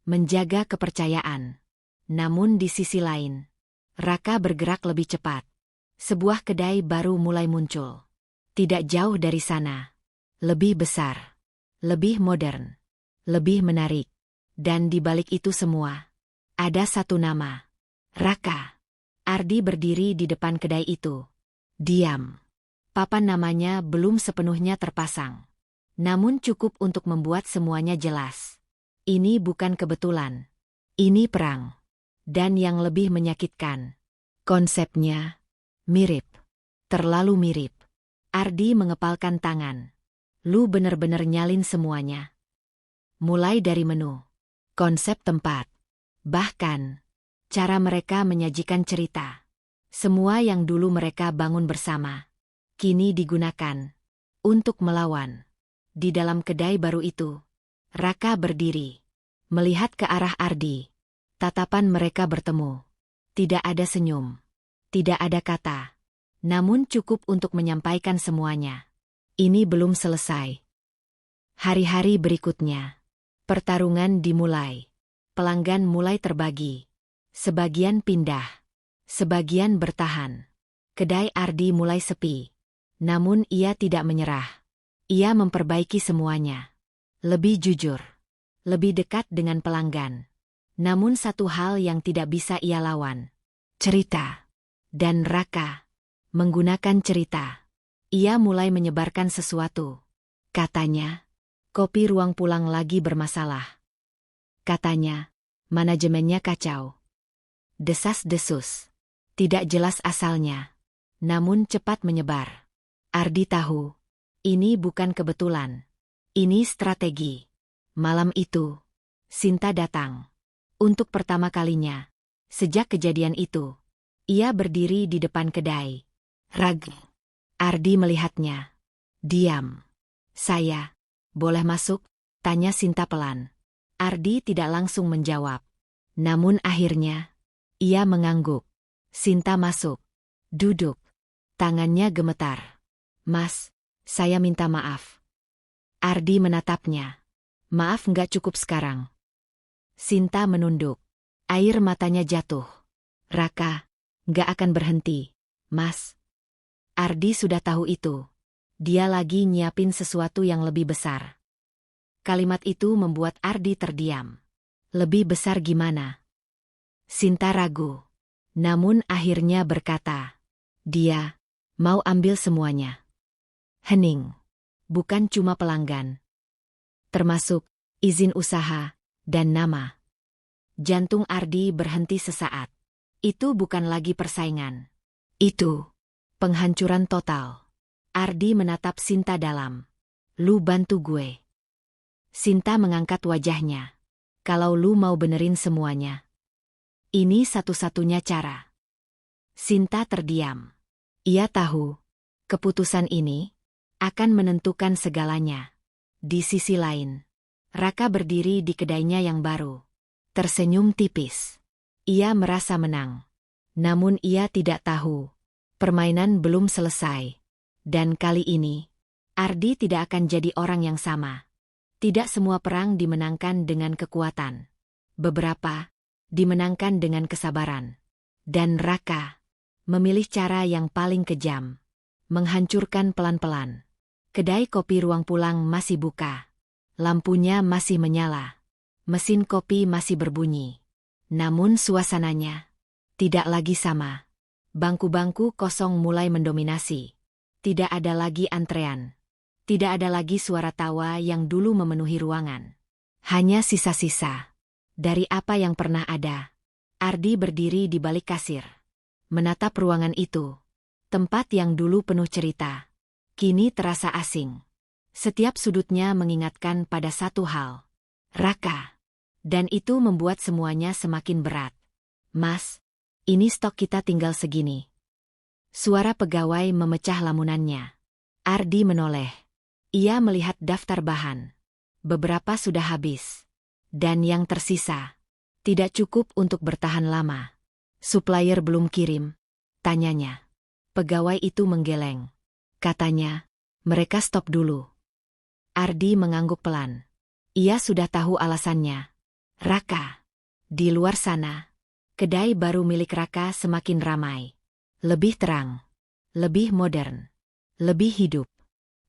Menjaga kepercayaan. Namun di sisi lain, Raka bergerak lebih cepat. Sebuah kedai baru mulai muncul. Tidak jauh dari sana. Lebih besar. Lebih modern. Lebih menarik. Dan di balik itu semua, ada satu nama. Raka. Ardi berdiri di depan kedai itu. Diam. Papan namanya belum sepenuhnya terpasang. Namun cukup untuk membuat semuanya jelas. Ini bukan kebetulan. Ini perang. Dan yang lebih menyakitkan, konsepnya mirip. Terlalu mirip. Ardi mengepalkan tangan. Lu bener-bener nyalin semuanya. Mulai dari menu, konsep tempat, bahkan cara mereka menyajikan cerita. Semua yang dulu mereka bangun bersama, kini digunakan untuk melawan. Di dalam kedai baru itu, Raka berdiri, melihat ke arah Ardi. Tatapan mereka bertemu. Tidak ada senyum. Tidak ada kata. Namun cukup untuk menyampaikan semuanya. Ini belum selesai. Hari-hari berikutnya, pertarungan dimulai. Pelanggan mulai terbagi. Sebagian pindah. Sebagian bertahan. Kedai Ardi mulai sepi. Namun ia tidak menyerah. Ia memperbaiki semuanya. Lebih jujur. Lebih dekat dengan pelanggan. Namun satu hal yang tidak bisa ia lawan. Cerita. Dan Raka. Menggunakan cerita. Ia mulai menyebarkan sesuatu. Katanya, kopi ruang pulang lagi bermasalah. Katanya, manajemennya kacau. Desas-desus. Tidak jelas asalnya. Namun cepat menyebar. Ardi tahu. Ini bukan kebetulan. Ini strategi. Malam itu, Sinta datang. Untuk pertama kalinya. Sejak kejadian itu. Ia berdiri di depan kedai. Rag. Ardi melihatnya. Diam. Saya. Boleh masuk? Tanya Sinta pelan. Ardi tidak langsung menjawab. Namun akhirnya, ia mengangguk. Sinta masuk. Duduk. Tangannya gemetar. Mas, saya minta maaf. Ardi menatapnya. Maaf nggak cukup sekarang. Sinta menunduk. Air matanya jatuh. Raka, nggak akan berhenti, Mas. Ardi sudah tahu itu. Dia lagi nyiapin sesuatu yang lebih besar. Kalimat itu membuat Ardi terdiam. Lebih besar gimana? Sinta ragu. Namun akhirnya berkata. Dia mau ambil semuanya. Hening. Bukan cuma pelanggan. Termasuk izin usaha dan nama. Jantung Ardi berhenti sesaat. Itu bukan lagi persaingan. Itu penghancuran total. Ardi menatap Sinta dalam. Lu bantu gue. Sinta mengangkat wajahnya. Kalau lu mau benerin semuanya. Ini satu-satunya cara. Sinta terdiam. Ia tahu. Keputusan ini akan menentukan segalanya. Di sisi lain. Raka berdiri di kedainya yang baru. Tersenyum tipis. Ia merasa menang. Namun ia tidak tahu. Permainan belum selesai. Dan kali ini, Ardi tidak akan jadi orang yang sama. Tidak semua perang dimenangkan dengan kekuatan. Beberapa dimenangkan dengan kesabaran. Dan Raka memilih cara yang paling kejam. Menghancurkan pelan-pelan. Kedai kopi ruang pulang masih buka. Lampunya masih menyala. Mesin kopi masih berbunyi. Namun suasananya tidak lagi sama. Bangku-bangku kosong mulai mendominasi. Tidak ada lagi antrean. Tidak ada lagi suara tawa yang dulu memenuhi ruangan. Hanya sisa-sisa dari apa yang pernah ada. Ardi berdiri di balik kasir. Menatap ruangan itu. Tempat yang dulu penuh cerita. Kini terasa asing. Setiap sudutnya mengingatkan pada satu hal. Raka. Dan itu membuat semuanya semakin berat. Mas, ini stok kita tinggal segini. Suara pegawai memecah lamunannya. Ardi menoleh. Ia melihat daftar bahan. Beberapa sudah habis. Dan yang tersisa tidak cukup untuk bertahan lama. Supplier belum kirim? Tanyanya. Pegawai itu menggeleng. Katanya, mereka stop dulu. Ardi mengangguk pelan. Ia sudah tahu alasannya. Raka. Di luar sana, kedai baru milik Raka semakin ramai. Lebih terang. Lebih modern. Lebih hidup.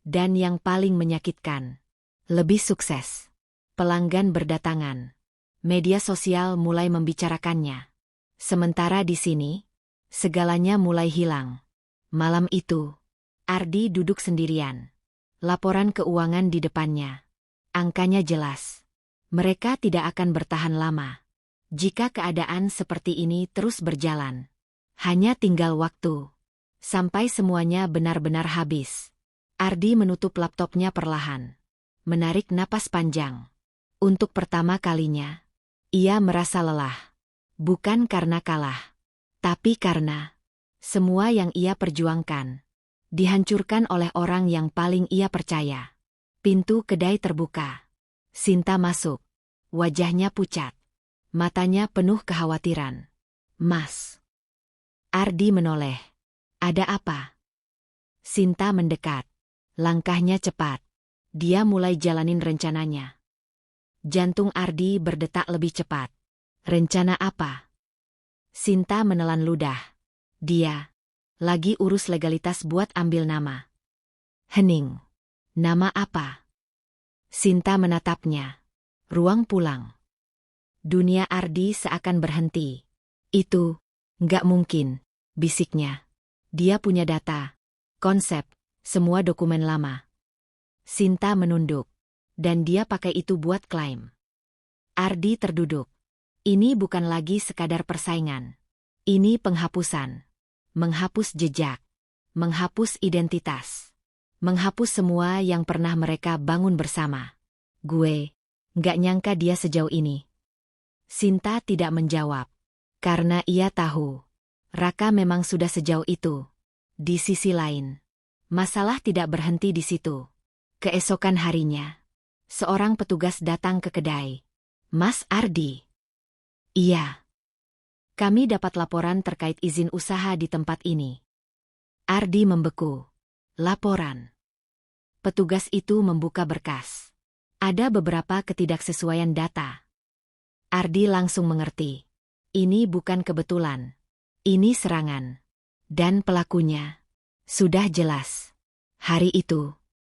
Dan yang paling menyakitkan, lebih sukses. Pelanggan berdatangan. Media sosial mulai membicarakannya. Sementara di sini, segalanya mulai hilang. Malam itu, Ardi duduk sendirian. Laporan keuangan di depannya. Angkanya jelas. Mereka tidak akan bertahan lama. Jika keadaan seperti ini terus berjalan. Hanya tinggal waktu. Sampai semuanya benar-benar habis. Ardi menutup laptopnya perlahan. Menarik napas panjang. Untuk pertama kalinya, ia merasa lelah. Bukan karena kalah. Tapi karena semua yang ia perjuangkan dihancurkan oleh orang yang paling ia percaya. Pintu kedai terbuka. Sinta masuk. Wajahnya pucat. Matanya penuh kekhawatiran. Mas. Ardi menoleh. Ada apa? Sinta mendekat. Langkahnya cepat. Dia mulai jalanin rencananya. Jantung Ardi berdetak lebih cepat. Rencana apa? Sinta menelan ludah. Dia lagi urus legalitas buat ambil nama. Hening. Nama apa? Sinta menatapnya. Ruang pulang. Dunia Ardi seakan berhenti. Itu, nggak mungkin, bisiknya. Dia punya data, konsep, semua dokumen lama. Sinta menunduk, dan dia pakai itu buat klaim. Ardi terduduk. Ini bukan lagi sekadar persaingan. Ini penghapusan. Menghapus jejak. Menghapus identitas. Menghapus semua yang pernah mereka bangun bersama. Gue nggak nyangka dia sejauh ini. Sinta tidak menjawab. Karena ia tahu. Raka memang sudah sejauh itu. Di sisi lain, masalah tidak berhenti di situ. Keesokan harinya, seorang petugas datang ke kedai. Mas Ardi. Iya. Kami dapat laporan terkait izin usaha di tempat ini. Ardi membeku. Laporan. Petugas itu membuka berkas. Ada beberapa ketidaksesuaian data. Ardi langsung mengerti. Ini bukan kebetulan. Ini serangan. Dan pelakunya sudah jelas. Hari itu,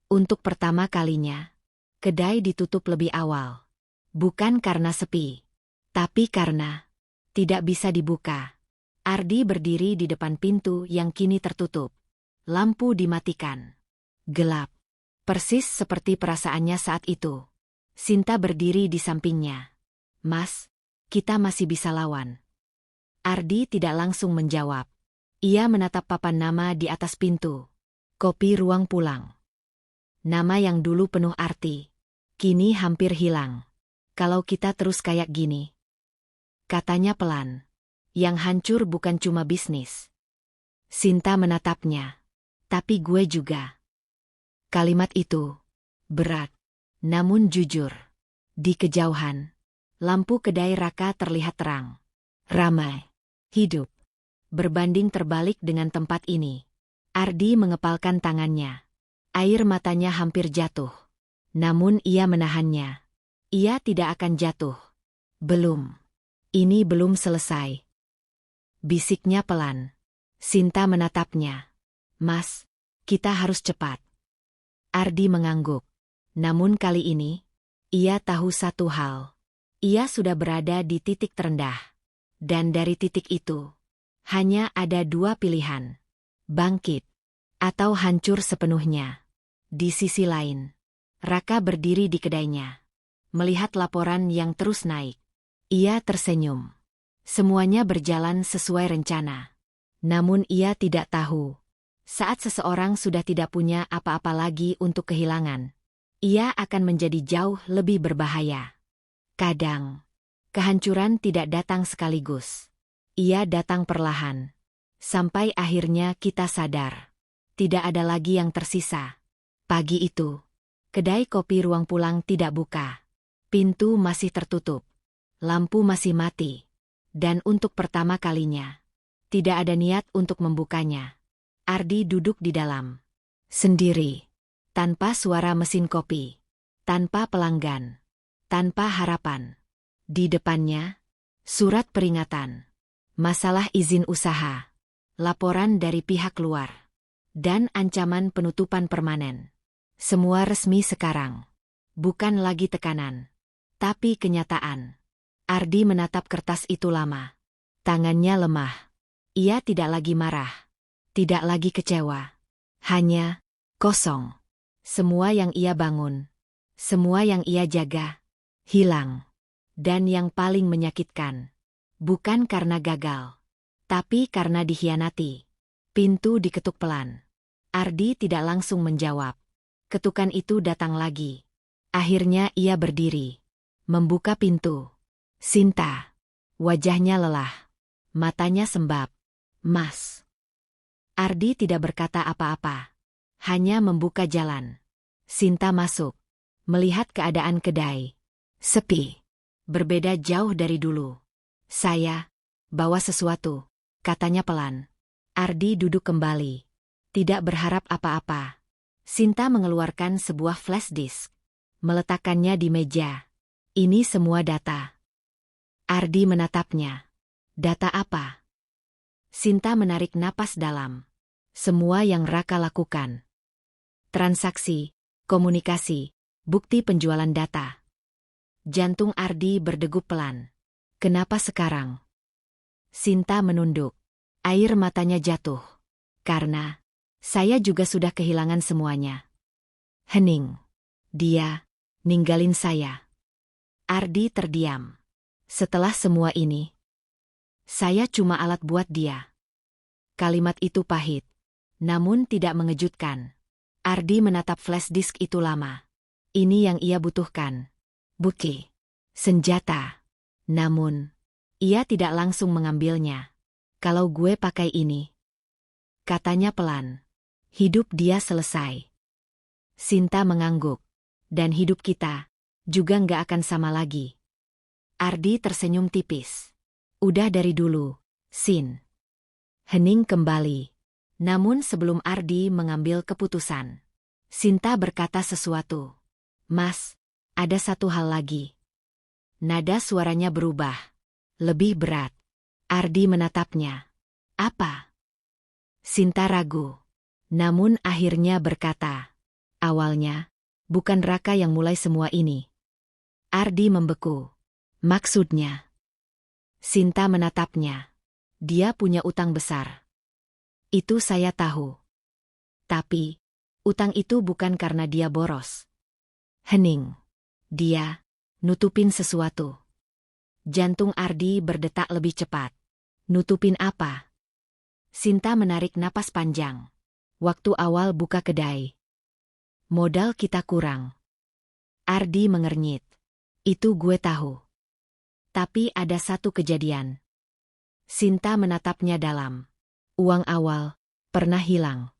untuk pertama kalinya, kedai ditutup lebih awal. Bukan karena sepi, tapi karena tidak bisa dibuka. Ardi berdiri di depan pintu yang kini tertutup. Lampu dimatikan. Gelap. Persis seperti perasaannya saat itu. Sinta berdiri di sampingnya. Mas, kita masih bisa lawan. Ardi tidak langsung menjawab. Ia menatap papan nama di atas pintu. Kopi Ruang Pulang. Nama yang dulu penuh arti, kini hampir hilang. Kalau kita terus kayak gini, katanya pelan. Yang hancur bukan cuma bisnis. Sinta menatapnya. Tapi gue juga. Kalimat itu berat, namun jujur. Di kejauhan, lampu kedai Raka terlihat terang. Ramai. Hidup. Berbanding terbalik dengan tempat ini. Ardi mengepalkan tangannya. Air matanya hampir jatuh. Namun ia menahannya. Ia tidak akan jatuh. Belum. Ini belum selesai. Bisiknya pelan. Sinta menatapnya. Mas, kita harus cepat. Ardi mengangguk. Namun kali ini, ia tahu satu hal. Ia sudah berada di titik terendah. Dan dari titik itu, hanya ada dua pilihan. Bangkit. Atau hancur sepenuhnya. Di sisi lain, Raka berdiri di kedainya. Melihat laporan yang terus naik. Ia tersenyum. Semuanya berjalan sesuai rencana. Namun ia tidak tahu. Saat seseorang sudah tidak punya apa-apa lagi untuk kehilangan, ia akan menjadi jauh lebih berbahaya. Kadang, kehancuran tidak datang sekaligus. Ia datang perlahan. Sampai akhirnya kita sadar. Tidak ada lagi yang tersisa. Pagi itu, kedai kopi Ruang Pulang tidak buka. Pintu masih tertutup. Lampu masih mati. Dan untuk pertama kalinya, tidak ada niat untuk membukanya. Ardi duduk di dalam. Sendiri. Tanpa suara mesin kopi. Tanpa pelanggan. Tanpa harapan. Di depannya, surat peringatan. Masalah izin usaha. Laporan dari pihak luar. Dan ancaman penutupan permanen. Semua resmi sekarang. Bukan lagi tekanan. Tapi kenyataan. Ardi menatap kertas itu lama. Tangannya lemah. Ia tidak lagi marah. Tidak lagi kecewa. Hanya kosong. Semua yang ia bangun. Semua yang ia jaga. Hilang. Dan yang paling menyakitkan. Bukan karena gagal. Tapi karena dikhianati. Pintu diketuk pelan. Ardi tidak langsung menjawab. Ketukan itu datang lagi. Akhirnya ia berdiri. Membuka pintu. Sinta. Wajahnya lelah. Matanya sembab. Mas. Ardi tidak berkata apa-apa. Hanya membuka jalan. Sinta masuk. Melihat keadaan kedai. Sepi. Berbeda jauh dari dulu. Saya bawa sesuatu, katanya pelan. Ardi duduk kembali. Tidak berharap apa-apa. Sinta mengeluarkan sebuah flash disk. Meletakkannya di meja. Ini semua data. Ardi menatapnya. Data apa? Sinta menarik napas dalam. Semua yang Raka lakukan. Transaksi, komunikasi, bukti penjualan data. Jantung Ardi berdegup pelan. Kenapa sekarang? Sinta menunduk. Air matanya jatuh. Karena saya juga sudah kehilangan semuanya. Hening. Dia ninggalin saya. Ardi terdiam. Setelah semua ini, saya cuma alat buat dia. Kalimat itu pahit, namun tidak mengejutkan. Ardi menatap flash disk itu lama. Ini yang ia butuhkan. Bukti. Senjata. Namun, ia tidak langsung mengambilnya. Kalau gue pakai ini, katanya pelan, hidup dia selesai. Sinta mengangguk. Dan hidup kita juga nggak akan sama lagi. Ardi tersenyum tipis. Udah dari dulu, Sin. Hening kembali. Namun sebelum Ardi mengambil keputusan, Sinta berkata sesuatu. Mas, ada satu hal lagi. Nada suaranya berubah. Lebih berat. Ardi menatapnya. Apa? Sinta ragu. Namun akhirnya berkata. Awalnya, bukan Raka yang mulai semua ini. Ardi membeku. Maksudnya? Sinta menatapnya. Dia punya utang besar. Itu saya tahu. Tapi, utang itu bukan karena dia boros. Hening. Dia nutupin sesuatu. Jantung Ardi berdetak lebih cepat. Nutupin apa? Sinta menarik napas panjang. Waktu awal buka kedai. Modal kita kurang. Ardi mengernyit. Itu gue tahu. Tapi ada satu kejadian. Sinta menatapnya dalam. Uang awal pernah hilang.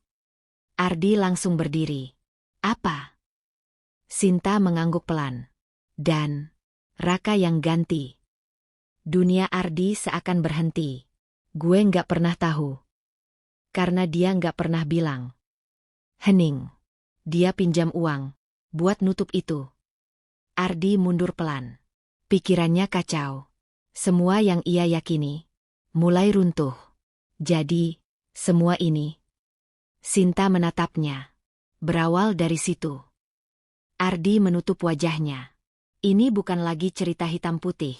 Ardi langsung berdiri. Apa? Sinta mengangguk pelan. Dan Raka yang ganti. Dunia Ardi seakan berhenti. Gue nggak pernah tahu. Karena dia nggak pernah bilang. Hening. Dia pinjam uang buat nutup itu. Ardi mundur pelan. Pikirannya kacau. Semua yang ia yakini mulai runtuh. Jadi, semua ini. Sinta menatapnya. Berawal dari situ. Ardi menutup wajahnya. Ini bukan lagi cerita hitam putih.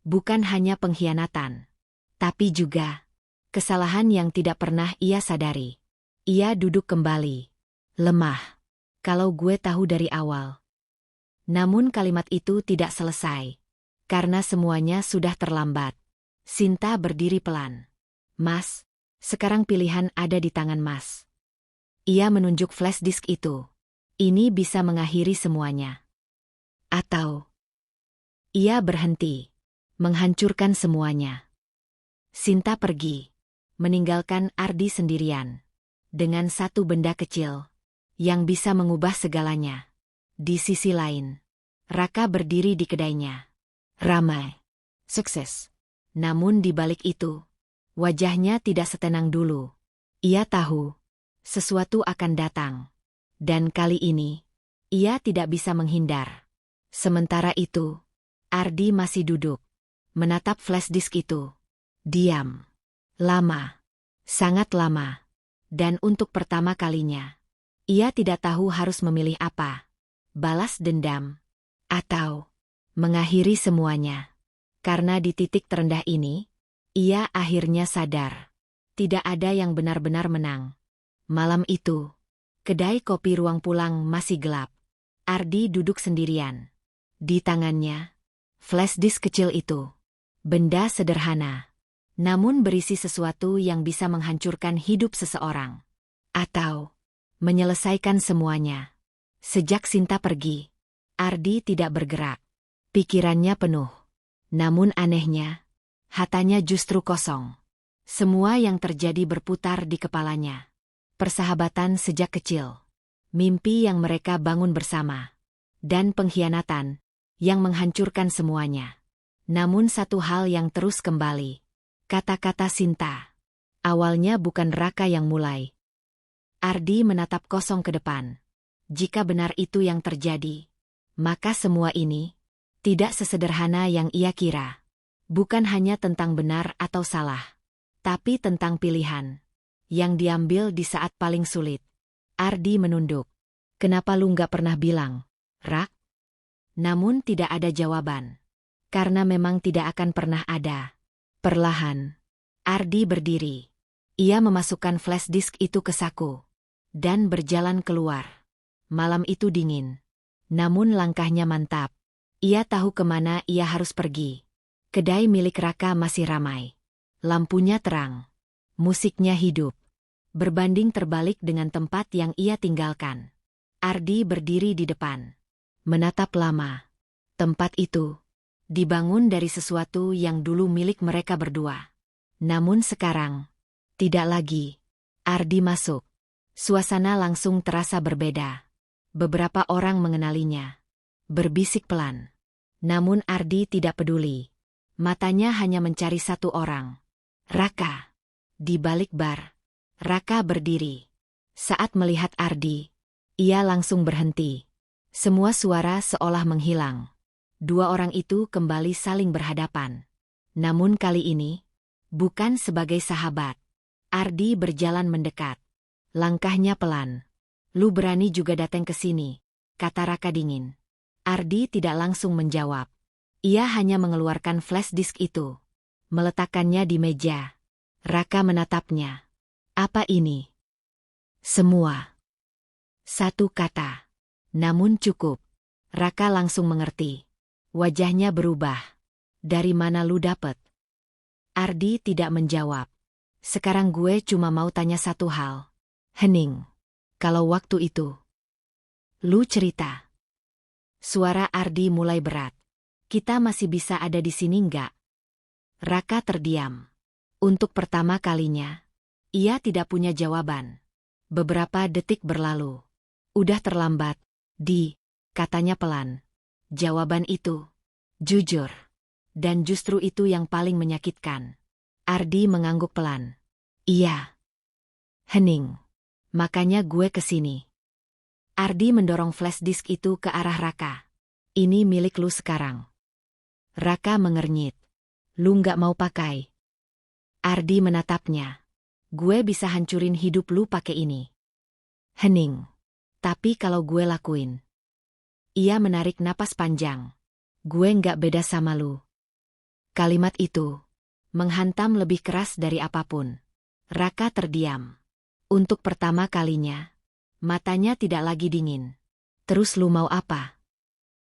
Bukan hanya pengkhianatan. Tapi juga kesalahan yang tidak pernah ia sadari. Ia duduk kembali. Lemah. Kalau gue tahu dari awal. Namun kalimat itu tidak selesai. Karena semuanya sudah terlambat. Sinta berdiri pelan. Mas, sekarang pilihan ada di tangan Mas. Ia menunjuk flash disk itu. Ini bisa mengakhiri semuanya. Atau ia berhenti. Menghancurkan semuanya. Sinta pergi. Meninggalkan Ardi sendirian. Dengan satu benda kecil. Yang bisa mengubah segalanya. Di sisi lain. Raka berdiri di kedainya. Ramai. Sukses. Namun di balik itu. Wajahnya tidak setenang dulu. Ia tahu. Sesuatu akan datang. Dan kali ini. Ia tidak bisa menghindar. Sementara itu. Ardi masih duduk. Menatap flash disk itu. Diam. Lama. Sangat lama. Dan untuk pertama kalinya. Ia tidak tahu harus memilih apa. Balas dendam. Atau mengakhiri semuanya. Karena di titik terendah ini, ia akhirnya sadar. Tidak ada yang benar-benar menang. Malam itu, kedai kopi ruang pulang masih gelap. Ardi duduk sendirian. Di tangannya, flash disk kecil itu. Benda sederhana. Namun berisi sesuatu yang bisa menghancurkan hidup seseorang. Atau menyelesaikan semuanya. Sejak Sinta pergi, Ardi tidak bergerak. Pikirannya penuh. Namun anehnya, hatanya justru kosong. Semua yang terjadi berputar di kepalanya. Persahabatan sejak kecil. Mimpi yang mereka bangun bersama. Dan pengkhianatan yang menghancurkan semuanya. Namun satu hal yang terus kembali. Kata-kata Sinta. Awalnya bukan Raka yang mulai. Ardi menatap kosong ke depan. Jika benar itu yang terjadi, maka semua ini tidak sesederhana yang ia kira. Bukan hanya tentang benar atau salah, tapi tentang pilihan yang diambil di saat paling sulit. Ardi menunduk. Kenapa lu nggak pernah bilang, Rak? Namun tidak ada jawaban. Karena memang tidak akan pernah ada. Perlahan, Ardi berdiri. Ia memasukkan flash disk itu ke saku dan berjalan keluar. Malam itu dingin. Namun langkahnya mantap. Ia tahu kemana ia harus pergi. Kedai milik Raka masih ramai. Lampunya terang. Musiknya hidup. Berbanding terbalik dengan tempat yang ia tinggalkan. Ardi berdiri di depan. Menatap lama. Tempat itu dibangun dari sesuatu yang dulu milik mereka berdua. Namun sekarang, tidak lagi. Ardi masuk. Suasana langsung terasa berbeda. Beberapa orang mengenalinya. Berbisik pelan. Namun Ardi tidak peduli. Matanya hanya mencari satu orang. Raka. Di balik bar, Raka berdiri. Saat melihat Ardi, ia langsung berhenti. Semua suara seolah menghilang. Dua orang itu kembali saling berhadapan. Namun kali ini, bukan sebagai sahabat. Ardi berjalan mendekat. Langkahnya pelan. Lu berani juga datang ke sini, kata Raka dingin. Ardi tidak langsung menjawab. Ia hanya mengeluarkan flash disk itu. Meletakkannya di meja. Raka menatapnya. Apa ini? Semua. Satu kata. Namun cukup. Raka langsung mengerti. Wajahnya berubah. Dari mana lu dapet? Ardi tidak menjawab. Sekarang gue cuma mau tanya satu hal. Hening. Kalau waktu itu lu cerita. Suara Ardi mulai berat. Kita masih bisa ada di sini nggak? Raka terdiam. Untuk pertama kalinya, ia tidak punya jawaban. Beberapa detik berlalu. Udah terlambat, katanya pelan. Jawaban itu jujur. Dan justru itu yang paling menyakitkan. Ardi mengangguk pelan. Iya. Hening. Makanya gue kesini. Ardi mendorong flash disk itu ke arah Raka. Ini milik lu sekarang. Raka mengernyit. Lu nggak mau pakai? Ardi menatapnya. Gue bisa hancurin hidup lu pakai ini. Hening. Tapi kalau gue lakuin. Ia menarik napas panjang. Gue nggak beda sama lu. Kalimat itu menghantam lebih keras dari apapun. Raka terdiam. Untuk pertama kalinya, matanya tidak lagi dingin. Terus lu mau apa?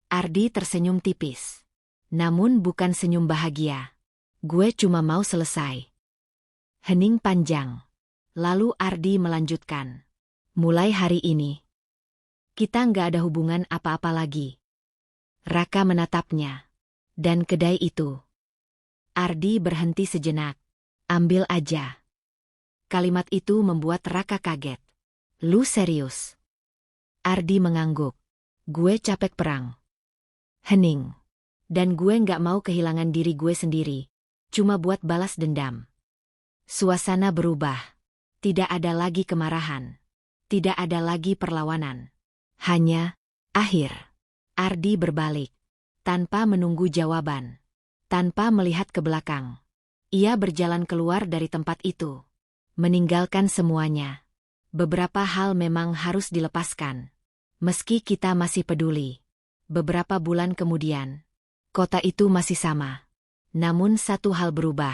Ardi tersenyum tipis. Namun bukan senyum bahagia. Gue cuma mau selesai. Hening panjang. Lalu Ardi melanjutkan. Mulai hari ini, kita nggak ada hubungan apa-apa lagi. Raka menatapnya. Dan kedai itu. Ardi berhenti sejenak. Ambil aja. Kalimat itu membuat Raka kaget. Lu serius? Ardi mengangguk. Gue capek perang. Hening. Dan gue nggak mau kehilangan diri gue sendiri. Cuma buat balas dendam. Suasana berubah. Tidak ada lagi kemarahan. Tidak ada lagi perlawanan. Hanya akhir. Ardi berbalik. Tanpa menunggu jawaban. Tanpa melihat ke belakang. Ia berjalan keluar dari tempat itu. Meninggalkan semuanya. Beberapa hal memang harus dilepaskan. Meski kita masih peduli. Beberapa bulan kemudian, kota itu masih sama. Namun satu hal berubah.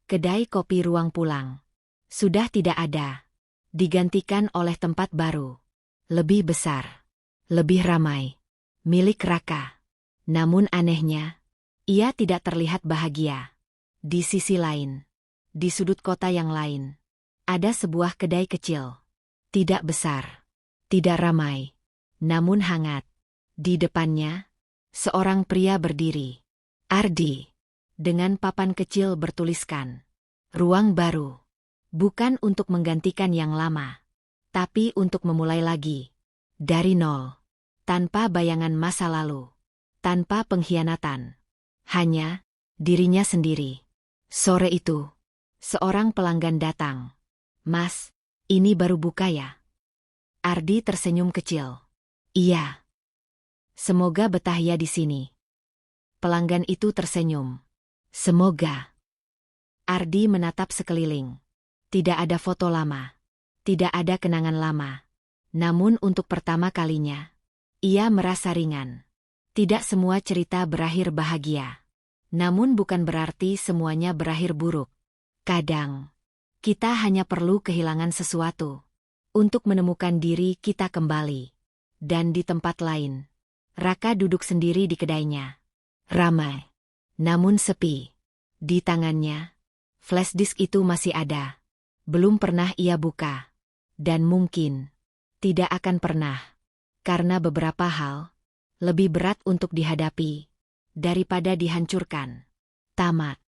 Kedai kopi ruang pulang sudah tidak ada. Digantikan oleh tempat baru. Lebih besar. Lebih ramai. Milik Raka. Namun anehnya, ia tidak terlihat bahagia. Di sisi lain, di sudut kota yang lain, ada sebuah kedai kecil. Tidak besar. Tidak ramai. Namun hangat. Di depannya, seorang pria berdiri. Ardi. Dengan papan kecil bertuliskan. Ruang baru. Bukan untuk menggantikan yang lama. Tapi untuk memulai lagi. Dari nol. Tanpa bayangan masa lalu. Tanpa pengkhianatan. Hanya dirinya sendiri. Sore itu, seorang pelanggan datang. Mas, ini baru buka ya? Ardi tersenyum kecil. Iya. Semoga betah ya di sini. Pelanggan itu tersenyum. Semoga. Ardi menatap sekeliling. Tidak ada foto lama. Tidak ada kenangan lama. Namun untuk pertama kalinya, ia merasa ringan. Tidak semua cerita berakhir bahagia. Namun bukan berarti semuanya berakhir buruk. Kadang, kita hanya perlu kehilangan sesuatu untuk menemukan diri kita kembali. Dan di tempat lain, Raka duduk sendiri di kedainya. Ramai, namun sepi. Di tangannya, flash disk itu masih ada. Belum pernah ia buka. Dan mungkin tidak akan pernah. Karena beberapa hal lebih berat untuk dihadapi daripada dihancurkan. Tamat.